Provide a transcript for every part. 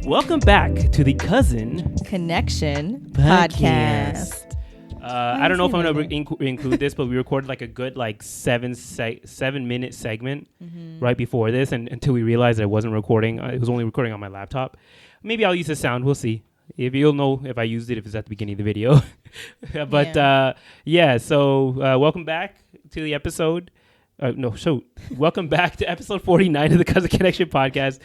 Welcome back to the Cousin Connection podcast. I don't know if I'm going to include this, but we recorded like a good 7-minute segment right before this, and until we realized that it wasn't recording. It was only recording on my laptop. Maybe I'll use the sound. We'll see. If you'll know if I used it, if it's at the beginning of the video. But so welcome back to the episode. Welcome back to episode 49 of the Cousin Connection podcast.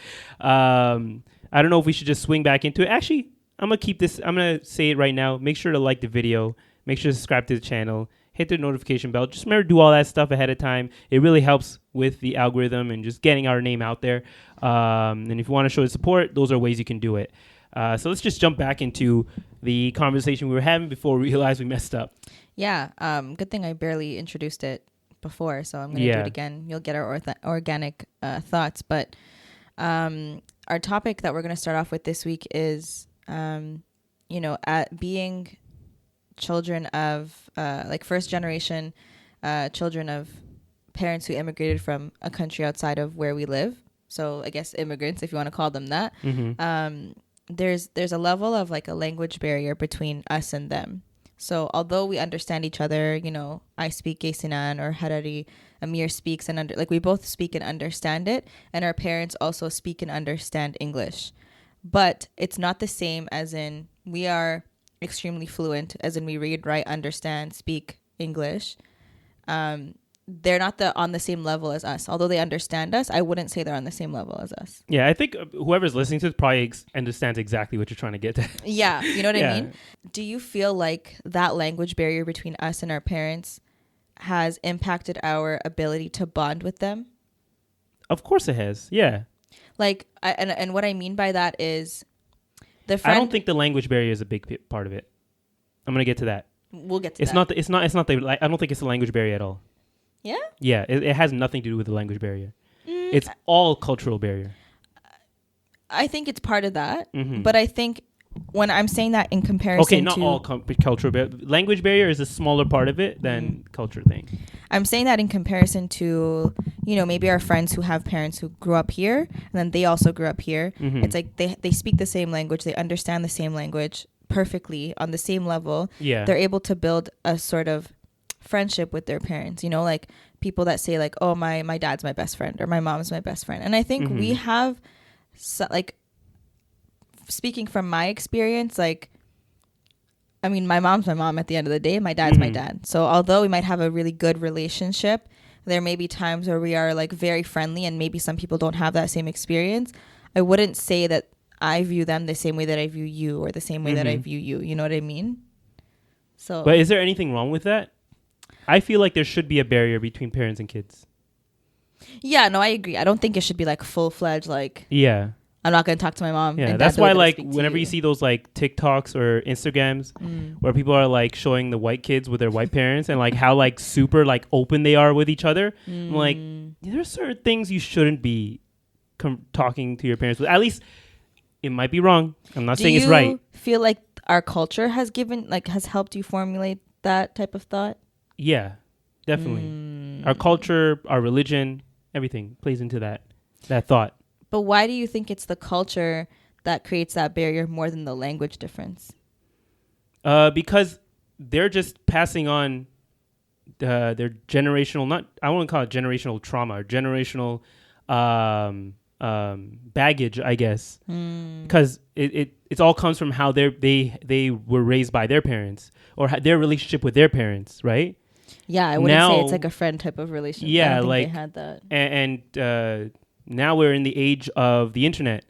I don't know if we should just swing back into it. Actually, I'm going to keep this. I'm going to say it right now. Make sure to like the video. Make sure to subscribe to the channel. Hit the notification bell. Just remember to do all that stuff ahead of time. It really helps with the algorithm and just getting our name out there. And if you want to show support, those are ways you can do it. So let's just jump back into the conversation we were having before we realized we messed up. Yeah. Good thing I barely introduced it before, so I'm going to do it again. You'll get our organic thoughts. But our topic that we're going to start off with this week is, at being children of first generation children of parents who immigrated from a country outside of where we live. So I guess immigrants, if you want to call them that. Mm-hmm. There's a level of like a language barrier between us and them. So although we understand each other, I speak Gaysinan or Harari, Amir speaks and we both speak and understand it, and our parents also speak and understand English. But it's not the same as in we are extremely fluent, as in we read, write, understand, speak English. They're not on the same level as us. Although they understand us, I wouldn't say they're on the same level as us. Yeah, I think whoever's listening to this probably understands exactly what you're trying to get to. Yeah, you know what I mean? Do you feel like that language barrier between us and our parents has impacted our ability to bond with them? Of course it has, yeah. And what I mean by that is I don't think the language barrier is a big part of it. I'm going to get to that. We'll get to that. I don't think it's a language barrier at all. Yeah? Yeah, it has nothing to do with the language barrier. It's all cultural barrier. I think it's part of that, but I think when I'm saying that in comparison to... Okay, not all cultural barrier. Language barrier is a smaller part of it than culture thing. I'm saying that in comparison to, maybe our friends who have parents who grew up here, and then they also grew up here. Mm-hmm. It's like they speak the same language, they understand the same language perfectly on the same level. Yeah. They're able to build a sort of friendship with their parents, like people that say like, oh, my dad's my best friend or my mom's my best friend. And I think we have speaking from my experience, my mom's my mom at the end of the day, my dad's my dad. So although we might have a really good relationship, there may be times where we are like very friendly and maybe some people don't have that same experience. I wouldn't say that I view them the same way that I view you or the same way that I view you. You know what I mean? So, but is there anything wrong with that? I feel like there should be a barrier between parents and kids. Yeah, no, I agree. I don't think it should be like full-fledged, I'm not going to talk to my mom. Yeah, that's why whenever you see those TikToks or Instagrams where people are showing the white kids with their white parents and how super open they are with each other. I'm like, there are certain things you shouldn't be talking to your parents with. At least it might be wrong. I'm not saying it's right. Do you feel like our culture has has helped you formulate that type of thought? Yeah, definitely. Our culture, our religion, everything plays into that thought. But why do you think it's the culture that creates that barrier more than the language difference? Because they're just passing on their generational, I won't call it generational trauma, or generational baggage, I guess. Because it all comes from how they were raised by their parents or their relationship with their parents, right? Yeah, I wouldn't say it's like a friend type of relationship. Yeah, I don't think they had that. And now we're in the age of the internet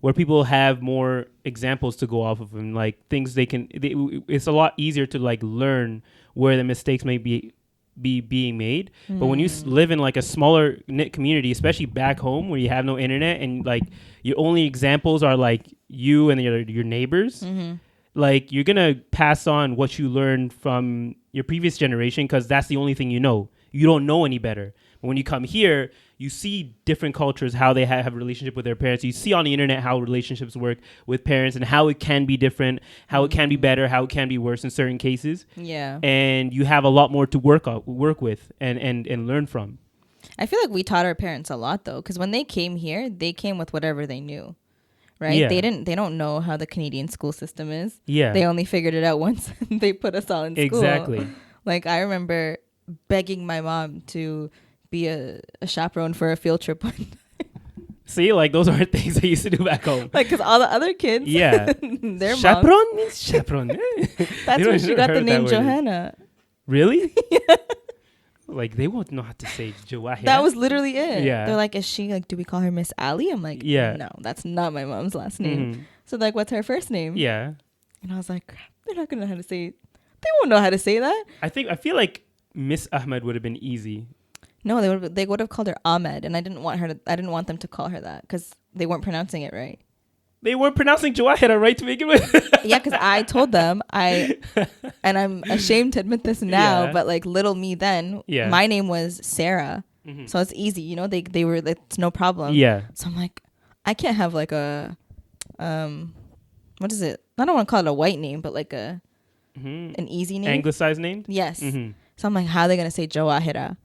where people have more examples to go off of and things it's a lot easier to learn where the mistakes may be being made. But when you live in a smaller knit community, especially back home where you have no internet and your only examples are you and your neighbors, you're gonna pass on what you learned from your previous generation because that's the only thing you know. You don't know any better. But when you come here, you see different cultures, how they have a relationship with their parents. You see on the internet how relationships work with parents and how it can be different, how it can be better, how it can be worse in certain cases. Yeah. And you have a lot more to work with and learn from. I feel like we taught our parents a lot, though, because when they came here, they came with whatever they knew, right? Yeah. They don't know how the Canadian school system is. Yeah. They only figured it out once they put us all in school. Exactly. Like, I remember begging my mom to be a chaperone for a field trip. See, like, those aren't things I used to do back home. Like, because all the other kids, yeah, their chaperone moms, means chaperone. that's where she got the name Johanna. Really? Like, they won't know how to say Joahira. That was literally it. Yeah. They're like, is she like, do we call her Miss Ali? I'm like, yeah, no, that's not my mom's last name. So like, what's her first name? Yeah. And I was like, crap, they're not gonna know how to say. They won't know how to say that. I feel like Miss Ahmed would have been easy. No, they would have called her Ahmed, and I didn't want them to call her that because they weren't pronouncing it right. They weren't pronouncing Joahira right to begin with. Yeah, because I told them and I'm ashamed to admit this now, but like little me then, my name was Sarah, so it's easy, you know. They were, it's no problem. Yeah. So I'm like, I can't have like a what is it? I don't want to call it a white name, but like an easy name, anglicized name. Yes. So I'm like, how are they gonna say Joahira?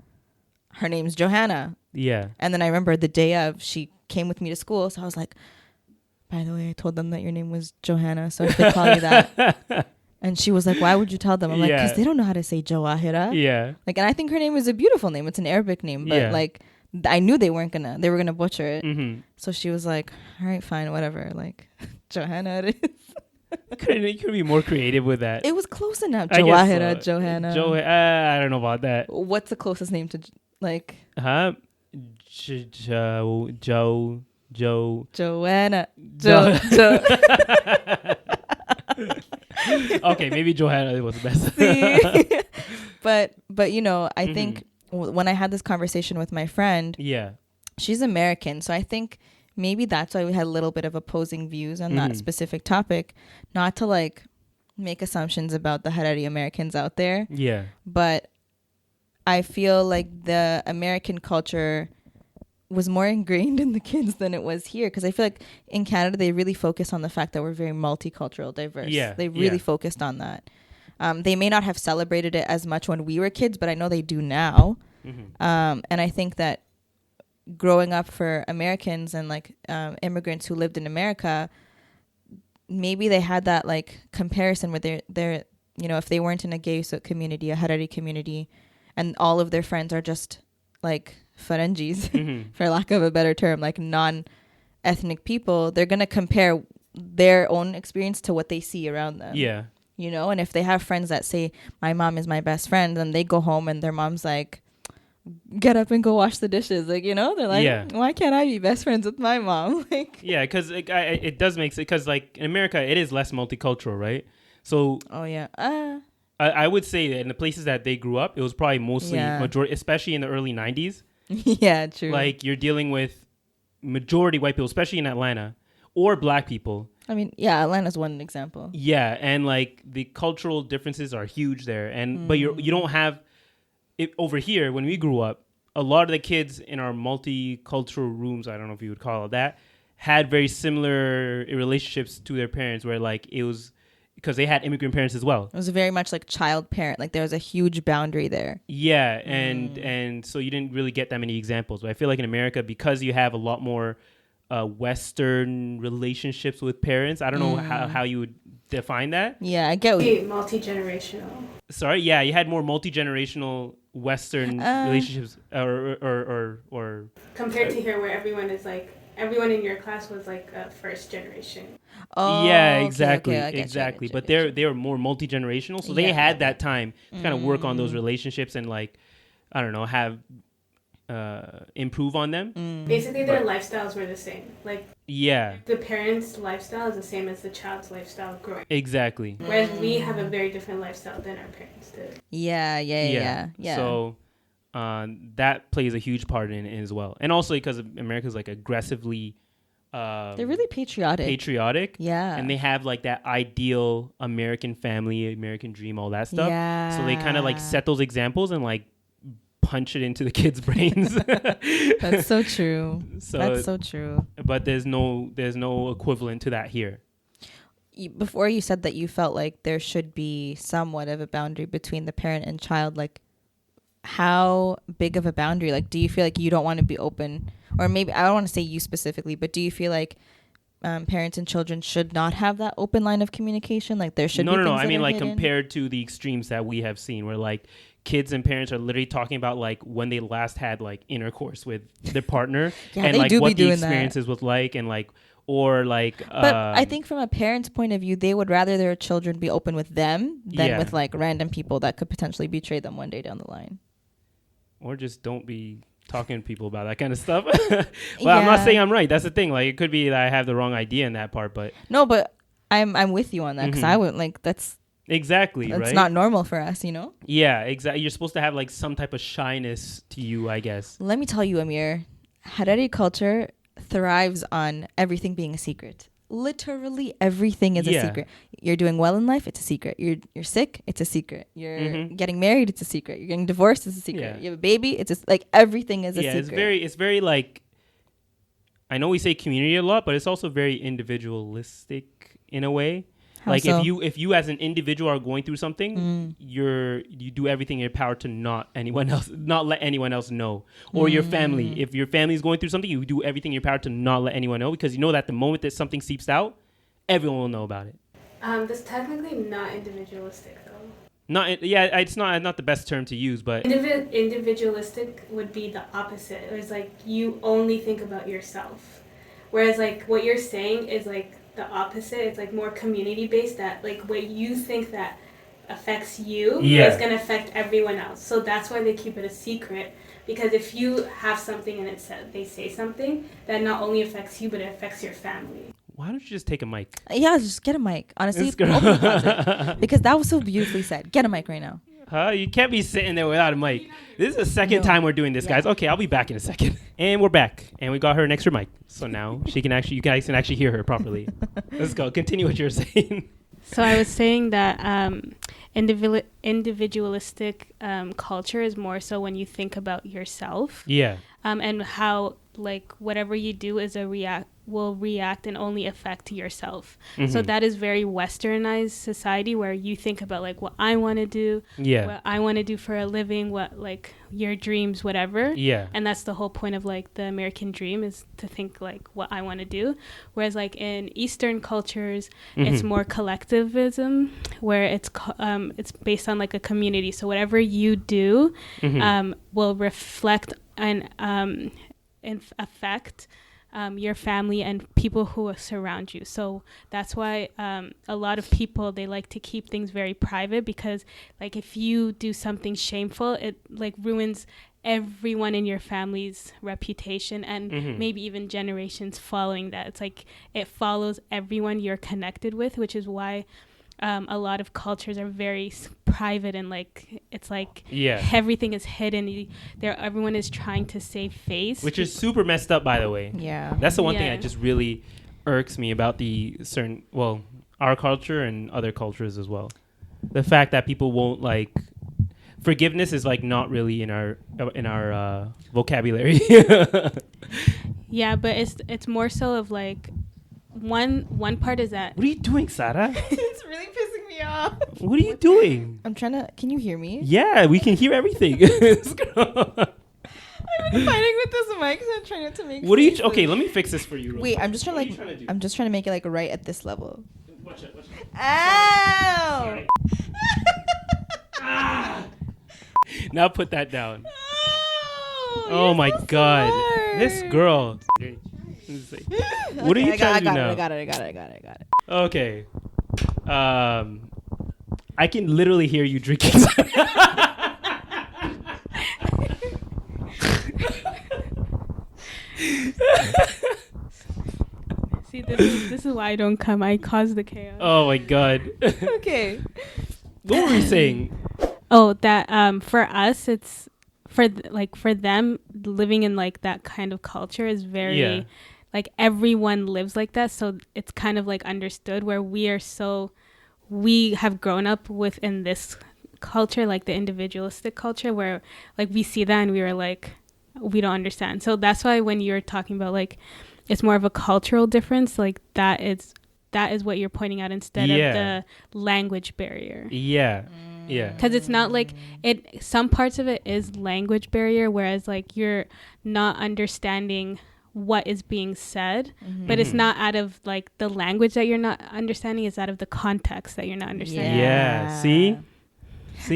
Her name's Johanna. Yeah. And then I remember the day of, she came with me to school. So I was like, by the way, I told them that your name was Johanna. So if they call you that. And she was like, why would you tell them? I'm like, because they don't know how to say Joahira. Yeah. Like, and I think her name is a beautiful name. It's an Arabic name. But like, I knew they were going to butcher it. So she was like, all right, fine, whatever. Like, Johanna it is. You could be more creative with that. It was close enough. Joahira, Johanna. I don't know about that. What's the closest name to, like? Joanna. Okay, maybe Johanna was the best. but you know, I think when I had this conversation with my friend, she's American, so I think maybe that's why we had a little bit of opposing views on that specific topic. Not to like make assumptions about the Harari Americans out there. Yeah. But I feel like the American culture was more ingrained in the kids than it was here. Because I feel like in Canada, they really focus on the fact that we're very multicultural, diverse. Yeah. They really focused on that. They may not have celebrated it as much when we were kids, but I know they do now. And I think that growing up for Americans and like immigrants who lived in America, maybe they had that like comparison where they're you know, if they weren't in a gay community, a Harari community, and all of their friends are just like Faranjis, for lack of a better term, like non-ethnic people, they're going to compare their own experience to what they see around them. Yeah. You know, and if they have friends that say, my mom is my best friend, then they go home and their mom's like, get up and go wash the dishes. Like, you know, they're like, why can't I be best friends with my mom? Like, yeah, because it does make sense. Because like in America, it is less multicultural, right? So, I would say that in the places that they grew up, it was probably mostly majority, especially in the early 90s. Yeah, true. Like you're dealing with majority white people, especially in Atlanta, or black people. I mean, yeah, Atlanta's one example. Yeah, and like the cultural differences are huge there, and but you don't have it over here. When we grew up, a lot of the kids in our multicultural rooms, I don't know if you would call it that, had very similar relationships to their parents, where like it was because they had immigrant parents as well. It was very much like child parent. Like there was a huge boundary there. Yeah, and so you didn't really get that many examples. But I feel like in America, because you have a lot more Western relationships with parents, I don't know how you would define that. Yeah, I get what multi-generational. Sorry, yeah, you had more multi-generational Western relationships, or compared to here, where everyone is like. Everyone in your class was like a first generation. Oh, yeah, exactly, exactly. But they were more multi-generational, so they had that time to kind of work on those relationships and like, I don't know, have improve on them. Basically, their lifestyles were the same. Like, yeah, the parents' lifestyle is the same as the child's lifestyle growing. Exactly. Whereas we have a very different lifestyle than our parents did. Yeah. So. That plays a huge part in it as well, and also because America's like aggressively, they're really patriotic, yeah, and they have like that ideal American family, American dream, all that stuff. Yeah. So they kind of like set those examples and like punch it into the kids' brains. That's so true. That's so true. But there's no equivalent to that here. Before you said that you felt like there should be somewhat of a boundary between the parent and child, like. How big of a boundary? Like, do you feel like you don't want to be open, or maybe I don't want to say you specifically, but do you feel like parents and children should not have that open line of communication? Like there should be no. things I that mean, are like hidden? compared to the extremes that we have seen, where like kids and parents are literally talking about like when they last had like intercourse with their partner Yeah, and they like do what be the doing experiences was like, and like or like. But I think from a parent's point of view, they would rather their children be open with them than with like random people that could potentially betray them one day down the line. Or just don't be talking to people about that kind of stuff. Well, I'm not saying I'm right. That's the thing. Like, it could be that I have the wrong idea in that part, but no, but I'm with you on that because I would like that's right. Not normal for us, you know. Yeah, exactly. You're supposed to have like some type of shyness to you, I guess. Let me tell you, Amir, Haredi culture thrives on everything being a secret. Literally everything is a secret. You're doing well in life, it's a secret. You're sick, it's a secret. You're getting married, it's a secret. You're getting divorced, it's a secret. You have a baby, it's just like everything is a secret. It's very like, I know we say community a lot, but it's also very individualistic in a way. How like so? if you as an individual are going through something, you do everything in your power to not let anyone else know. Or your family. If your family is going through something, you do everything in your power to not let anyone know, because you know that the moment that something seeps out, everyone will know about it. That's technically not individualistic though. It's not the best term to use, but Individualistic would be the opposite. It's like you only think about yourself, whereas like what you're saying is like the opposite. It's like more community based, that like what you think that affects you is going to affect everyone else. So that's why they keep it a secret, because if you have something and they say something, that not only affects you but it affects your family. Why don't you just take a mic? Yeah, just get a mic. Honestly, open the closet. Because that was so beautifully said. Get a mic right now. You can't be sitting there without a mic. This is the second time we're doing this, guys. Okay, I'll be back in a second. And we're back. And we got her an extra mic. So now you guys can actually hear her properly. Let's go. Continue what you're saying. So I was saying that individualistic culture is more so when you think about yourself. Yeah. And how like whatever you do will react and only affect yourself. So that is very westernized society, where you think about like what I want to do, what I want to do for a living, what like your dreams, whatever. Yeah. And that's the whole point of like the American dream, is to think like what I want to do. Whereas like in Eastern cultures, it's more collectivism, where it's based on like a community. So whatever you do will reflect and affect your family and people who surround you. So that's why a lot of people, they like to keep things very private, because like if you do something shameful, it like ruins everyone in your family's reputation and maybe even generations following that. It's like it follows everyone you're connected with, which is why a lot of cultures are very private, and like it's like everything is hidden. Everyone is trying to save face, which is super messed up, by the way. Yeah, that's the one thing that just really irks me about our culture and other cultures as well. The fact that people won't like forgiveness is like not really in our vocabulary. Yeah, but it's more so of like one part is that. What are you doing, Sarah? It's really pissing me off. What are you doing? I'm trying to. Can you hear me? Yeah, we can hear everything. I've been fighting with this mic, so I'm trying not to make. What are you? Okay, let me fix this for you. Wait, I'm just trying to I'm just trying to make it like right at this level. Watch it. Ow! Now put that down. Oh my God, this girl. What are you trying to do now? I got it. Okay. I can literally hear you drinking. See, this is why I don't come. I cause the chaos. Oh my God. Okay. What were you saying? Oh, that for us, it's for them living in like that kind of culture is very like everyone lives like that, so it's kind of like understood, where we have grown up within this culture, like the individualistic culture, where like we see that and we were like, we don't understand. So that's why when you're talking about like it's more of a cultural difference, like that is what you're pointing out, instead of the language barrier. Yeah. Because it's not like some parts of it is language barrier, whereas like you're not understanding what is being said, but it's not out of like the language that you're not understanding, it's out of the context that you're not understanding. Yeah. See?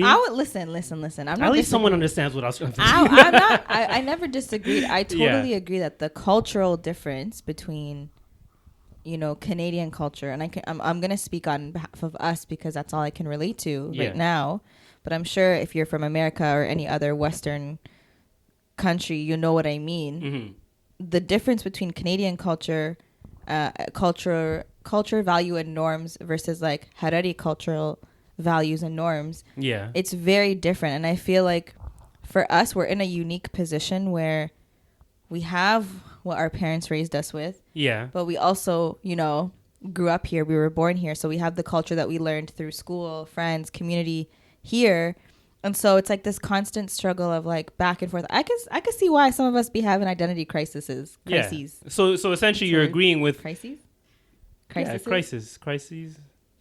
I would listen. I'm not. At least someone understands what I was trying to say. I'm not. I never disagreed. I totally agree that the cultural difference between, Canadian culture, and I'm gonna speak on behalf of us because that's all I can relate to right now. But I'm sure if you're from America or any other Western country, you know what I mean. Mm-hmm. The difference between Canadian culture, culture, value, and norms versus like Harari cultural values and norms. Yeah, it's very different, and I feel like for us, we're in a unique position where we have what our parents raised us with. Yeah, but we also, grew up here. We were born here, so we have the culture that we learned through school, friends, community here. And so it's like this constant struggle of like back and forth. I can see why some of us be having identity crises. Yeah. So essentially you're agreeing with crises. Yeah, crises.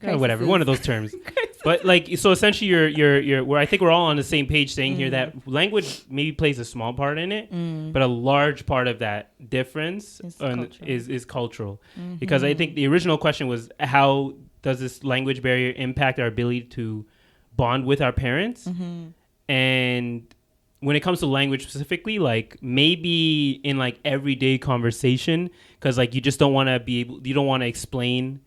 Whatever, one of those terms. But like, so essentially you're where I think we're all on the same page saying here that language maybe plays a small part in it, but a large part of that difference is cultural. Mm-hmm. Because I think the original question was, how does this language barrier impact our ability to bond with our parents? Mm-hmm. And when it comes to language specifically, like maybe in like everyday conversation, because like you just don't want to you don't want to explain.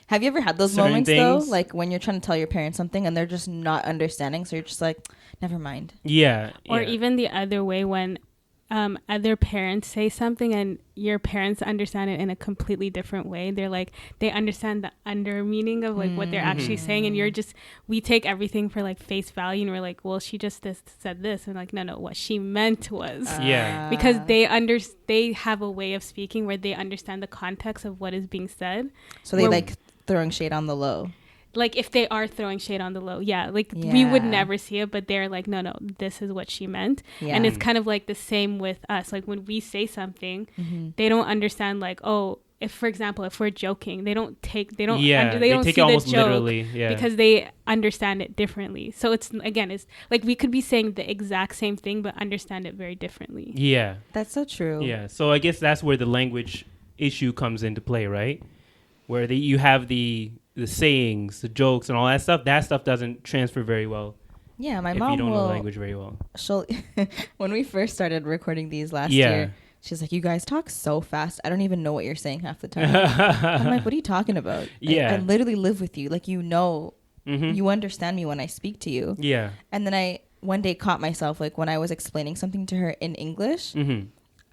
Have you ever had those moments though, like when you're trying to tell your parents something and they're just not understanding, so you're just like, never mind. Yeah. Or even the other way, when other parents say something and your parents understand it in a completely different way. They're like, they understand the under meaning of like what they're actually saying, and we take everything for like face value, and we're like, well, she just said this, and like, no, what she meant was because they have a way of speaking where they understand the context of what is being said. So they like throwing shade on the low. Like if they are throwing shade on the low, we would never see it, but they're like, no, this is what she meant. Yeah. And it's kind of like the same with us. Like when we say something, they don't understand like, oh, if for example, if we're joking, they don't see the joke literally, because they understand it differently. So it's like we could be saying the exact same thing, but understand it very differently. Yeah. That's so true. Yeah. So I guess that's where the language issue comes into play, right? Where you have the sayings, the jokes, and all that stuff. That stuff doesn't transfer very well. Yeah, my mom if you don't know the language very well. When we first started recording these last year, she's like, "You guys talk so fast. I don't even know what you're saying half the time." I'm like, "What are you talking about?" I literally live with you. Like, you understand me when I speak to you. Yeah. And then I one day caught myself, like when I was explaining something to her in English,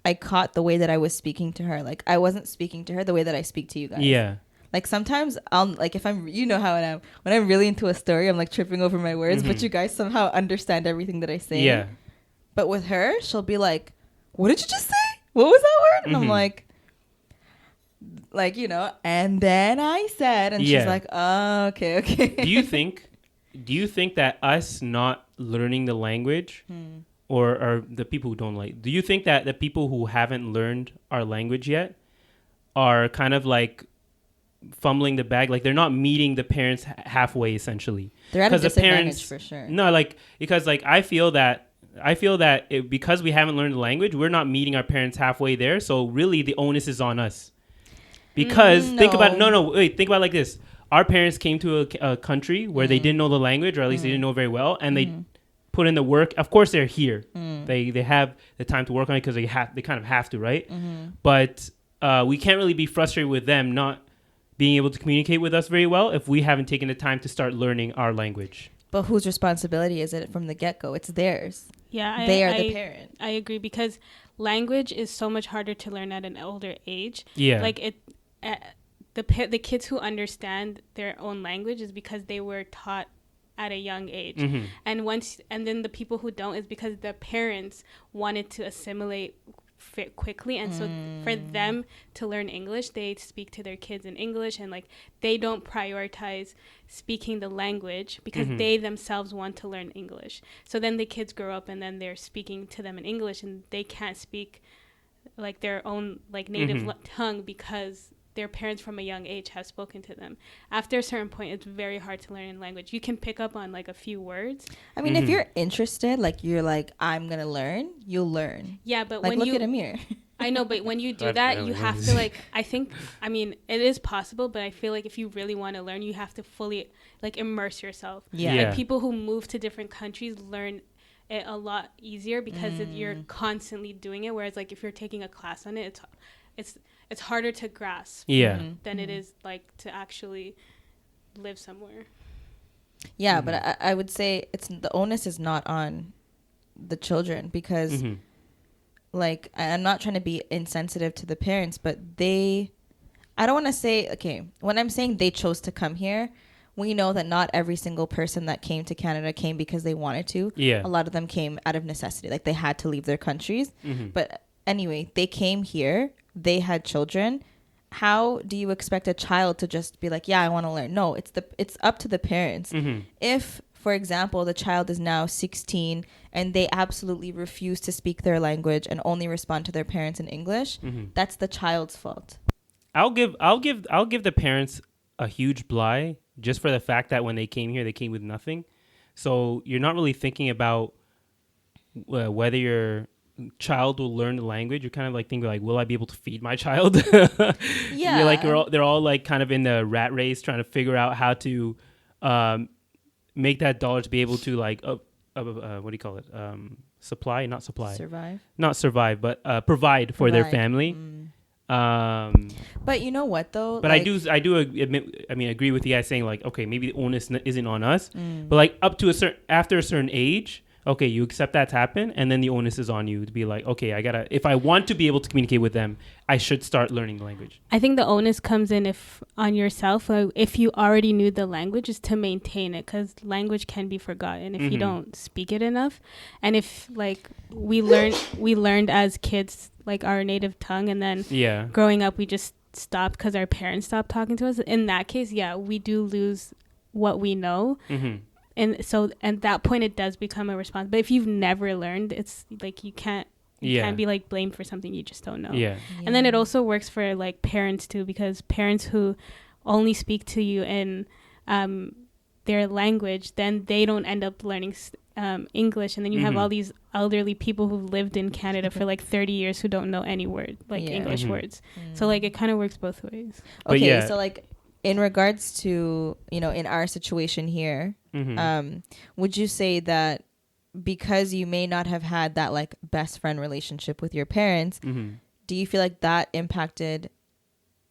I caught the way that I was speaking to her. Like I wasn't speaking to her the way that I speak to you guys. Yeah. Like sometimes I'll like if I'm how I am when I'm really into a story, I'm like tripping over my words, but you guys somehow understand everything that I say. Yeah. But with her, she'll be like, "What did you just say? What was that word?" And I'm like, and then I said, and she's like, "Oh, okay." Do you think that us not learning the language, or the people who don't do you think that the people who haven't learned our language yet are kind of like fumbling the bag, like they're not meeting the parents halfway essentially? They're at a disadvantage for sure. No, like because like I feel that because we haven't learned the language, we're not meeting our parents halfway there. So really the onus is on us. Because think about it like this. Our parents came to a country where they didn't know the language, or at least they didn't know very well, and they put in the work. Of course they're here. They have the time to work on it because they kind of have to, right? But we can't really be frustrated with them not being able to communicate with us very well if we haven't taken the time to start learning our language. But whose responsibility is it from the get-go? It's theirs. Yeah, they are the parent. I agree, because language is so much harder to learn at an older age. Yeah, like the kids who understand their own language is because they were taught at a young age, and then the people who don't is because the parents wanted to assimilate fit quickly, and so for them to learn English, they speak to their kids in English, and like they don't prioritize speaking the language because they themselves want to learn English. So then the kids grow up and then they're speaking to them in English, and they can't speak like their own like native tongue because their parents from a young age have spoken to them. After a certain point, it's very hard to learn a language. You can pick up on like a few words. I mean, if you're interested, like you're like, I'm gonna learn, you'll learn. Yeah, but like, when look at Amir. I know, but when you do that, you have to like, I mean, it is possible, but I feel like if you really want to learn, you have to fully like immerse yourself. Yeah. Like people who move to different countries learn it a lot easier because you're constantly doing it. Whereas like if you're taking a class on it, it's harder to grasp than it is like to actually live somewhere. Yeah, but I would say the onus is not on the children because like I'm not trying to be insensitive to the parents, but I don't want to say, okay, when I'm saying they chose to come here, we know that not every single person that came to Canada came because they wanted to. Yeah. A lot of them came out of necessity, like they had to leave their countries. But anyway, they came here, they had children. How do you expect a child to just be like, yeah, I want to learn? No, it's up to the parents. If, for example, the child is now 16 and they absolutely refuse to speak their language and only respond to their parents in English, that's the child's fault. I'll give the parents a huge bly just for the fact that when they came here, they came with nothing. So you're not really thinking about whether your child will learn the language. You're kind of like thinking like, will I be able to feed my child? Yeah. You're like they're all like kind of in the rat race trying to figure out how to make that dollar to be able to like what do you call it? Survive, but provide for their family. But you know what though? But like, I do admit, I mean, agree with you guys saying like, okay, maybe the onus isn't on us, but like after a certain age, okay, you accept that's happened, and then the onus is on you to be like, okay, if I want to be able to communicate with them, I should start learning the language. I think the onus comes in on yourself. If you already knew the language, is to maintain it, because language can be forgotten if you don't speak it enough. And if like we learned as kids like our native tongue, and then growing up we just stopped because our parents stopped talking to us. In that case, we do lose what we know. And so at that point, it does become a response. But if you've never learned, it's like you can't be like blamed for something you just don't know. And then it also works for like parents too, because parents who only speak to you in their language, then they don't end up learning English. And then you have all these elderly people who've lived in Canada for like 30 years who don't know any word, like English words. So like it kind of works both ways. Okay, so like in regards to, in our situation here, would you say that because you may not have had that like best friend relationship with your parents, do you feel like that impacted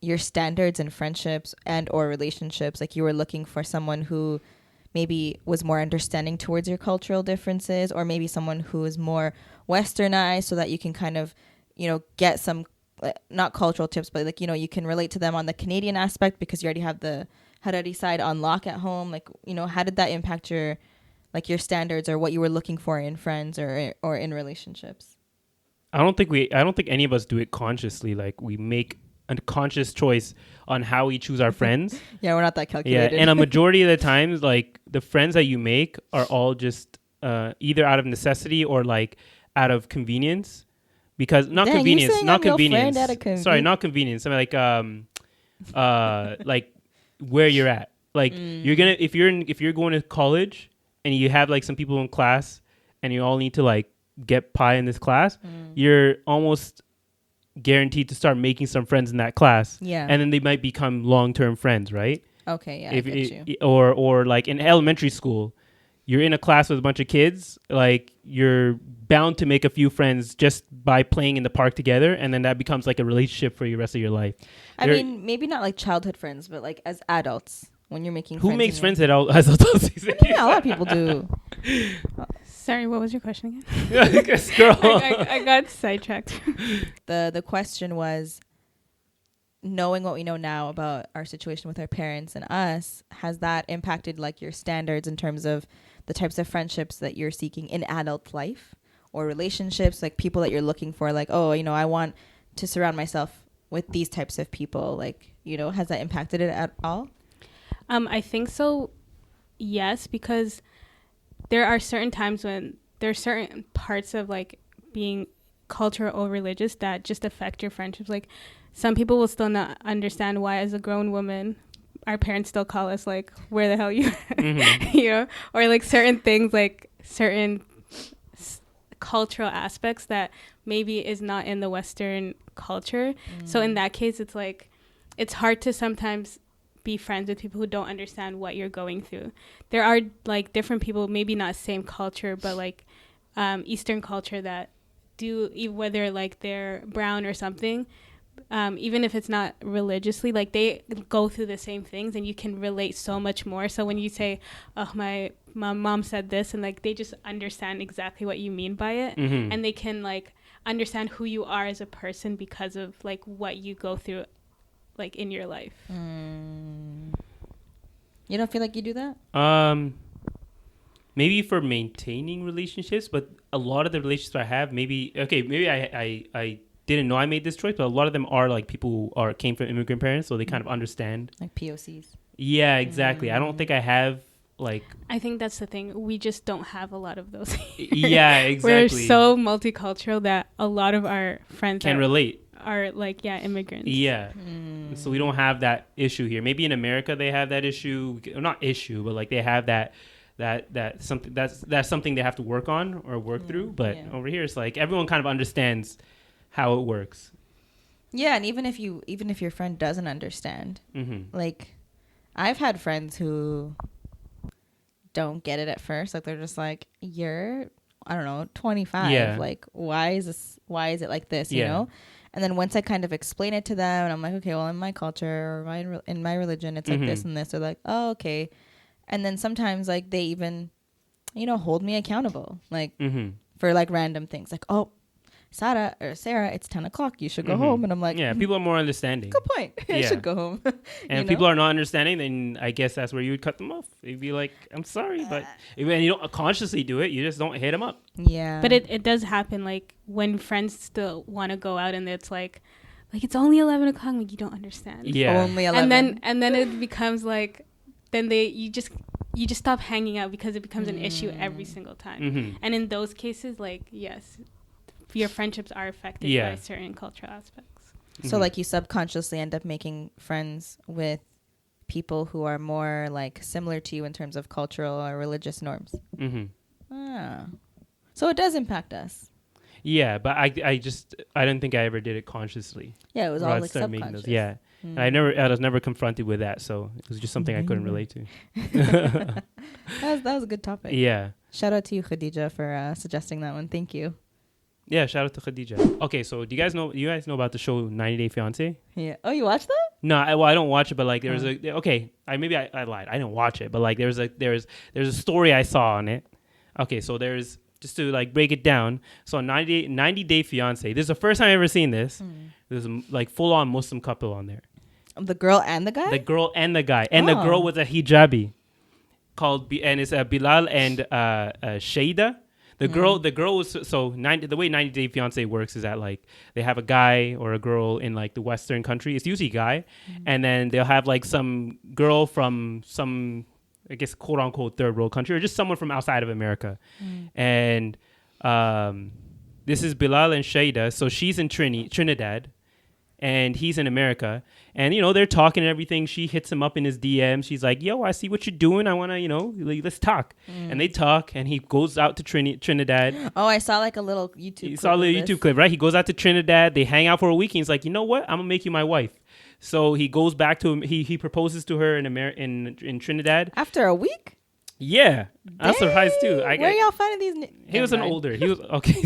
your standards and friendships and or relationships? Like you were looking for someone who maybe was more understanding towards your cultural differences, or maybe someone who is more westernized so that you can kind of, get some not cultural tips, but like, you can relate to them on the Canadian aspect because you already have the Harari side on lock at home. Like, how did that impact your standards or what you were looking for in friends or in relationships? I don't think any of us do it consciously. Like we make a conscious choice on how we choose our friends. Yeah, we're not that calculated. Yeah, and a majority of the times, like the friends that you make are all just either out of necessity or like out of convenience. Because not convenience. Sorry, not convenience. I mean, like where you're at. Like if you're going to college and you have like some people in class and you all need to like get pie in this class, you're almost guaranteed to start making some friends in that class. Yeah, and then they might become long-term friends, right? Okay, yeah, I get you. Or like in elementary school, you're in a class with a bunch of kids, like you're bound to make a few friends just by playing in the park together, and then that becomes like a relationship for the rest of your life. I mean, maybe not like childhood friends, but like as adults, when you're making friends. Who makes friends as adults? Yeah, a lot of people do. Sorry, what was your question again? Girl. I got sidetracked. The question was, knowing what we know now about our situation with our parents and us, has that impacted like your standards in terms of the types of friendships that you're seeking in adult life or relationships, like people that you're looking for, like, oh, I want to surround myself with these types of people, like, has that impacted it at all? I think so. Yes, because there are certain times when there are certain parts of like being cultural or religious that just affect your friendships. Like some people will still not understand why as a grown woman our parents still call us like, where the hell you or like certain things, like certain cultural aspects that maybe is not in the Western culture. So in that case, it's like, it's hard to sometimes be friends with people who don't understand what you're going through. There are like different people, maybe not same culture, but like Eastern culture that do, whether like they're brown or something, even if it's not religiously, like they go through the same things and you can relate so much more. So when you say, oh, my mom said this, and like they just understand exactly what you mean by it, and they can like understand who you are as a person because of like what you go through like in your life. You don't feel like you do that? Maybe for maintaining relationships, but a lot of the relationships I have, maybe I didn't know I made this choice, but a lot of them are like people who came from immigrant parents, so they kind of understand. Like POCs. Yeah, exactly. I don't think I have like. I think that's the thing. We just don't have a lot of those. Yeah, exactly. We're so multicultural that a lot of our friends can relate. Are like immigrants. Yeah. So we don't have that issue here. Maybe in America they have that issue, not issue, but like they have that something that's something they have to work on or work through. But over here it's like everyone kind of understands how it works. Yeah, and even if your friend doesn't understand, like I've had friends who don't get it at first. Like they're just like, you're, I don't know, 25. Yeah. Like why is it like this? You know? And then once I kind of explain it to them, and I'm like, okay, well, in my culture or in my religion, it's like this and this. They're like, oh, okay. And then sometimes like they even, hold me accountable, like for like random things, like, oh, Sarah, it's 10 o'clock. You should go home. And I'm like, yeah, people are more understanding. Good point. I should go home. And if people are not understanding, then I guess that's where you would cut them off. You'd be like, I'm sorry, but when you don't consciously do it, you just don't hit them up. Yeah. But it does happen, like when friends still want to go out and it's like it's only 11 o'clock. Like, you don't understand. Yeah. Only 11. And then it becomes like, then you just stop hanging out because it becomes an issue every single time. And in those cases, like, yes, your friendships are affected by certain cultural aspects. So like you subconsciously end up making friends with people who are more like similar to you in terms of cultural or religious norms. So it does impact us. Yeah, but I don't think I ever did it consciously. Yeah, it was all like subconscious. And I was never confronted with that, so it was just something I couldn't relate to. that was a good topic. Yeah. Shout out to you, Khadija, for suggesting that one. Thank you. Yeah, shout out to Khadija. Okay, so do you guys know about the show 90 Day Fiancé? Yeah. Oh, you watched that? No, I don't watch it, but like there was I lied. I didn't watch it, but like there's a story I saw on it. Okay, so there's, just to like break it down. So 90 Day Fiancé. This is the first time I've ever seen this. There's a like full on Muslim couple on there. The girl and the guy? The girl and the guy. And the girl was a hijabi and it's Bilal and Shaeeda. The girl was the way 90 Day Fiancé works is that like they have a guy or a girl in like the Western country. It's usually a guy, and then they'll have like some girl from some, I guess, quote unquote third world country or just someone from outside of America, and this is Bilal and Shaeeda. So she's in Trinidad, and he's in America, and they're talking and everything. She hits him up in his DM. She's like, yo, I see what you're doing. I want to, let's talk. And they talk, and he goes out to Trinidad. Oh, I saw like a little YouTube clip, right? He goes out to Trinidad. They hang out for a week. And he's like, you know what? I'm going to make you my wife. So he goes back to him. He proposes to her in Trinidad. After a week? Yeah. I was surprised too. Where y'all finding these? He was older. He was, okay.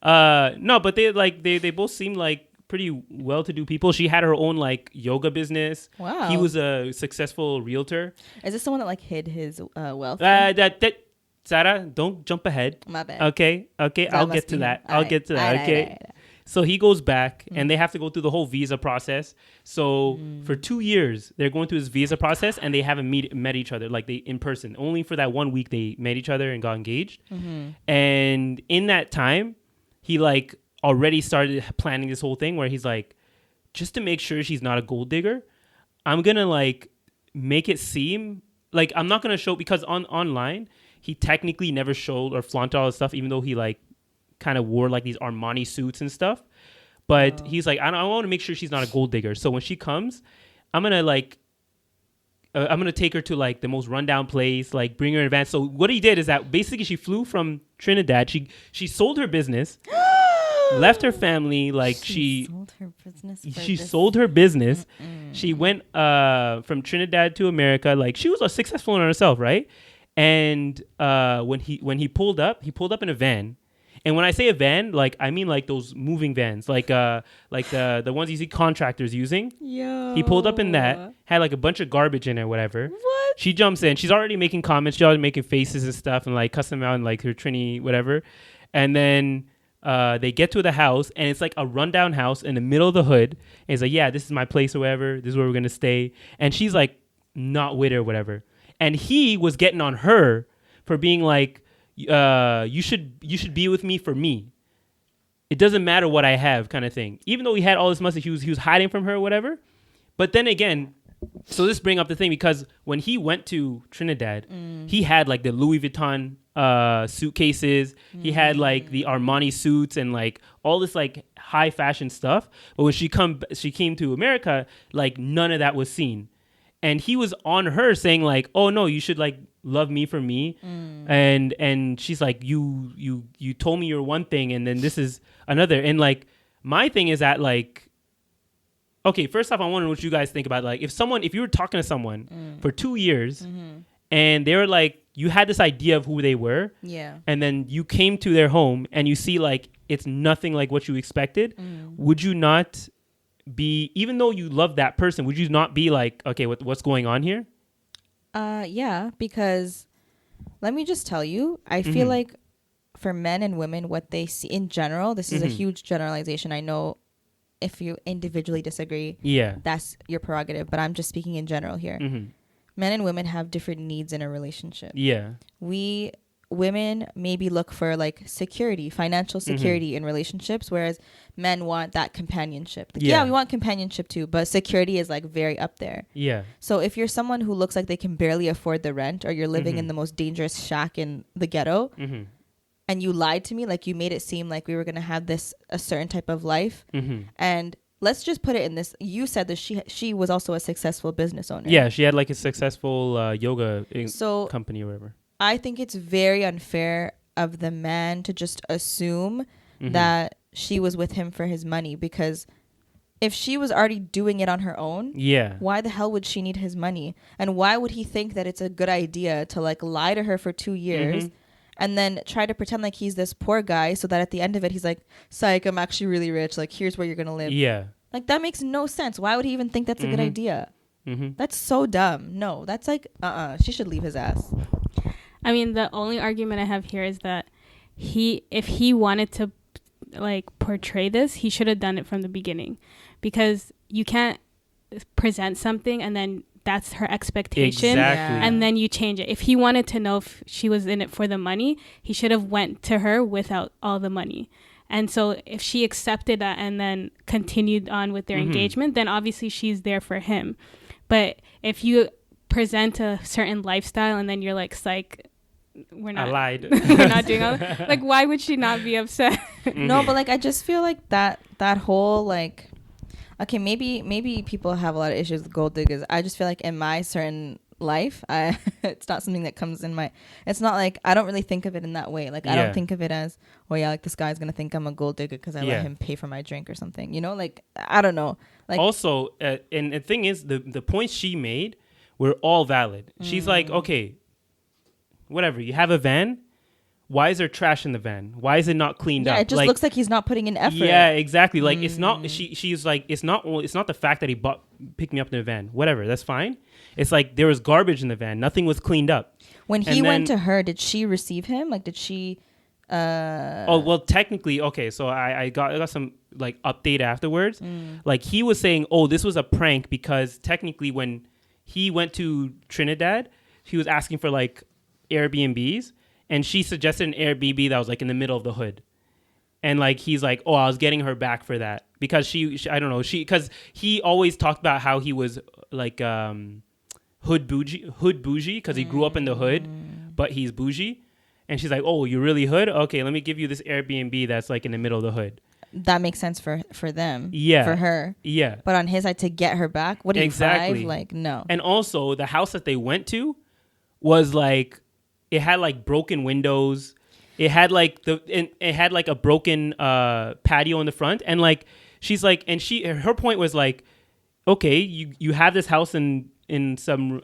No, but they both seem like pretty well-to-do people. She had her own like yoga business. Wow. He was a successful realtor. Is this someone that like hid his wealth? Sarah, don't jump ahead. My bad. Okay. I'll get to that. Okay. So he goes back and they have to go through the whole visa process. So for 2 years, they're going through this visa process and they haven't met each other like they in person. Only for that 1 week they met each other and got engaged. And in that time, he like already started planning this whole thing where he's like, just to make sure she's not a gold digger, I'm gonna like make it seem like I'm not gonna show, because online he technically never showed or flaunted all his stuff, even though he like kind of wore like these Armani suits and stuff. But he's like, I want to make sure she's not a gold digger. So when she comes, I'm gonna like I'm gonna take her to like the most rundown place, like bring her in advance. So what he did is that basically she flew from Trinidad. She sold her business, left her family. Like she sold her business. Sold her business. She went from Trinidad to America. Like she was successful in herself, right? And when he pulled up in a van. And when I say a van, like I mean like those moving vans, like the ones you see contractors using. Yo. He pulled up in that, had like a bunch of garbage in it or whatever. What? She jumps in. She's already making comments. She's already making faces and stuff and like cussing out and like her Trini whatever. And then they get to the house and it's like a rundown house in the middle of the hood. And it's like, yeah, this is my place or whatever. This is where we're gonna stay. And she's like not with her or whatever. And he was getting on her for being like, you should be with me for me. It doesn't matter what I have, kind of thing. Even though he had all this money, he was hiding from her or whatever. But then again, so this bring up the thing because when he went to Trinidad, he had like the Louis Vuitton suitcases. He had like the Armani suits and like all this like high fashion stuff. But when she came to America, like none of that was seen. And he was on her saying like, oh no, you should like love me for me. And she's like, you told me you're one thing and then this is another. And like my thing is that like, okay, first off, I wonder what you guys think about like if you were talking to someone for 2 years and they were like, you had this idea of who they were. Yeah. And then you came to their home and you see like it's nothing like what you expected. Would you not be, even though you love that person, would you not be like, okay, what's going on here? Yeah, because let me just tell you, I feel like for men and women, what they see in general, this is a huge generalization. I know if you individually disagree, that's your prerogative, but I'm just speaking in general here. Men and women have different needs in a relationship. Yeah. Women maybe look for like security, financial security in relationships, whereas men want that companionship. Like, yeah, we want companionship too, but security is like very up there. Yeah. So if you're someone who looks like they can barely afford the rent or you're living in the most dangerous shack in the ghetto and you lied to me, like you made it seem like we were going to have a certain type of life. And let's just put it in this. You said that she was also a successful business owner. Yeah, she had like a successful yoga company or whatever. I think it's very unfair of the man to just assume that she was with him for his money, because if she was already doing it on her own, why the hell would she need his money? And why would he think that it's a good idea to like lie to her for 2 years and then try to pretend like he's this poor guy so that at the end of it, he's like, psych, I'm actually really rich. Like, here's where you're going to live. Yeah. Like, that makes no sense. Why would he even think that's a good idea? That's so dumb. No, that's like, she should leave his ass. I mean, the only argument I have here is that if he wanted to like portray this, he should have done it from the beginning, because you can't present something and then that's her expectation and then you change it. If he wanted to know if she was in it for the money, he should have went to her without all the money. And so if she accepted that and then continued on with their engagement, then obviously she's there for him. But if you present a certain lifestyle and then you're like, psych, I lied. We're not doing all that. Like, why would she not be upset? No, but like, I just feel like that whole like, okay, maybe people have a lot of issues with gold diggers. I just feel like in my certain life, it's not something that comes in my, it's not like, I don't really think of it in that way. Like, I don't think of it as, oh yeah, like this guy's going to think I'm a gold digger because I let him pay for my drink or something, you know? Like, I don't know. Like, also, and the thing is, the points she made were all valid. She's like, okay, whatever, you have a van, why is there trash in the van? Why is it not cleaned up? Yeah, it just looks like he's not putting in effort. Yeah, exactly. Like, it's not, she's like, it's not the fact that he picked me up in the van. Whatever, that's fine. It's like there was garbage in the van. Nothing was cleaned up. When he went to her, did she receive him? Like, did she... Oh, well, technically, okay, so I got some like update afterwards. Like, he was saying, oh, this was a prank, because technically when he went to Trinidad, he was asking for like Airbnbs, and she suggested an Airbnb that was like in the middle of the hood, and like he's like, oh, I was getting her back for that, because she I don't know, because he always talked about how he was like hood bougie because he grew up in the hood, but he's bougie, and she's like, oh, you're really hood? Okay, let me give you this Airbnb that's like in the middle of the hood. that makes sense for them. Yeah. For her. Yeah. But on his side, to get her back, what are you, 5? Like, no. And also, the house that they went to was like, it had like broken windows. It had like a broken patio in the front. And like, she's like, and her point was like, okay, you have this house in some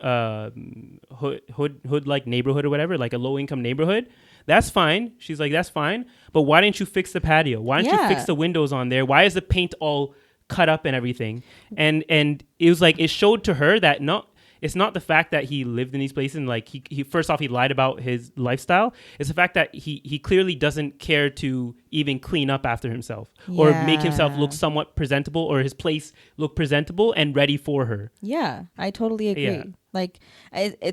hood like neighborhood or whatever, like a low income neighborhood. That's fine. She's like, that's fine. But why didn't you fix the patio? Why didn't you fix the windows on there? Why is the paint all cut up and everything? And it was like, it showed to her that it's not the fact that he lived in these places and like he first off, he lied about his lifestyle. It's the fact that he clearly doesn't care to even clean up after himself or make himself look somewhat presentable or his place look presentable and ready for her. Yeah, I totally agree. Yeah. Like,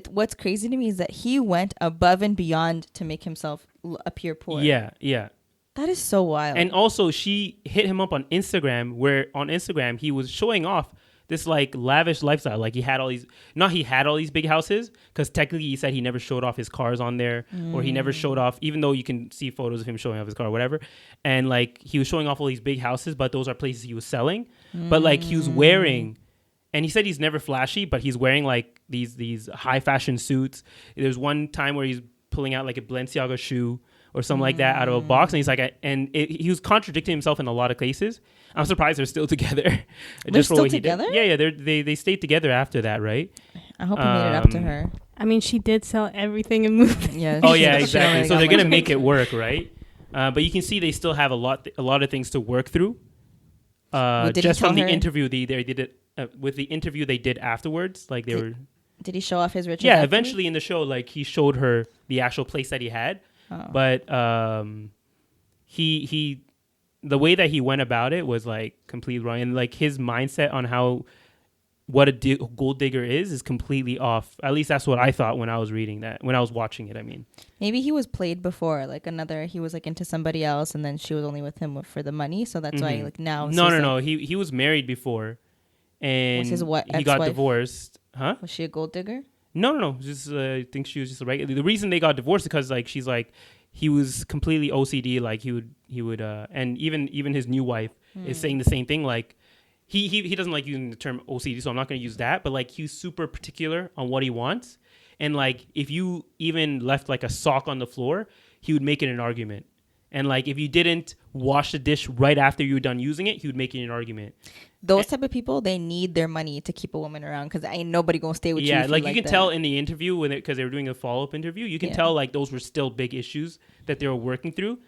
what's crazy to me is that he went above and beyond to make himself appear poor. Yeah, yeah. That is so wild. And also, she hit him up on Instagram, where on Instagram he was showing off this like lavish lifestyle. Like he had all these big houses, because technically he said he never showed off his cars on there, or he never showed off, even though you can see photos of him showing off his car or whatever. And like he was showing off all these big houses, but those are places he was selling. But like he was wearing, and he said he's never flashy, but he's wearing like these high fashion suits. There's one time where he's pulling out like a Balenciaga shoe or something like that out of a box, and he's like, he was contradicting himself in a lot of cases. I'm surprised they're still together. They're still together? Yeah, they stayed together after that, right? I hope he made it up to her. I mean, she did sell everything and moved. Yeah. Oh yeah, exactly. So they're gonna make it work, right? But you can see they still have a lot of things to work through. Just from the interview they did it with the interview they did afterwards, like they were. Did he show off his riches? Yeah, eventually in the show, like he showed her the actual place that he had. But he the way that he went about it was like completely wrong, and like his mindset on what a gold digger is completely off. At least that's what I thought when I was watching it. I mean, maybe he was played before, like he was like into somebody else, and then she was only with him for the money, so that's why like now. No. He was married before, and was his he got divorced. Huh? Was she a gold digger? No. Just I think she was just a regular. The reason they got divorced is because like she's like, he was completely OCD. Like he would and even his new wife is saying the same thing. Like he doesn't like using the term OCD, so I'm not going to use that. But like he's super particular on what he wants, and like if you even left like a sock on the floor, he would make it an argument. And like if you didn't wash the dish right after you were done using it, he would make it an argument. Those type of people, they need their money to keep a woman around, because ain't nobody gonna stay with you. Yeah, like you can tell in the interview because they were doing a follow-up interview, you can tell like those were still big issues that they were working through.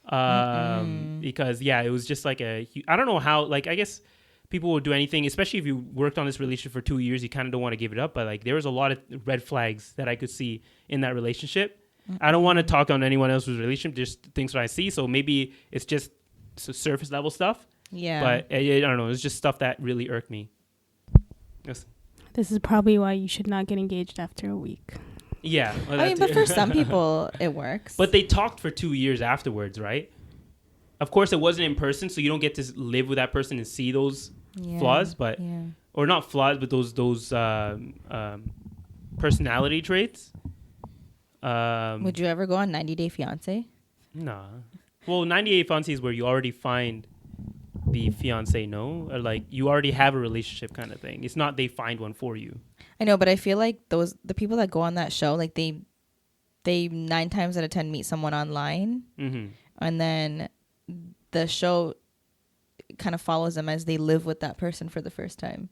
Because it was just like I don't know how, like I guess people will do anything, especially if you worked on this relationship for 2 years, you kind of don't want to give it up. But like there was a lot of red flags that I could see in that relationship. I don't want to talk on anyone else's relationship, just things that I see. So maybe it's just surface level stuff. Yeah. But I don't know. It's just stuff that really irked me. Yes. This is probably why you should not get engaged after a week. Yeah. Well, I mean, but for some people, it works. But they talked for 2 years afterwards, right? Of course, it wasn't in person, so you don't get to live with that person and see those flaws, but or not flaws, but those personality traits. Would you ever go on 90 Day Fiancé? Nah. Well, 90 Day Fiancé is where you already find the fiancé, no? Or like you already have a relationship kind of thing. It's not they find one for you. I know, but I feel like the people that go on that show, like they 9 times out of 10 meet someone online, and then the show kind of follows them as they live with that person for the first time.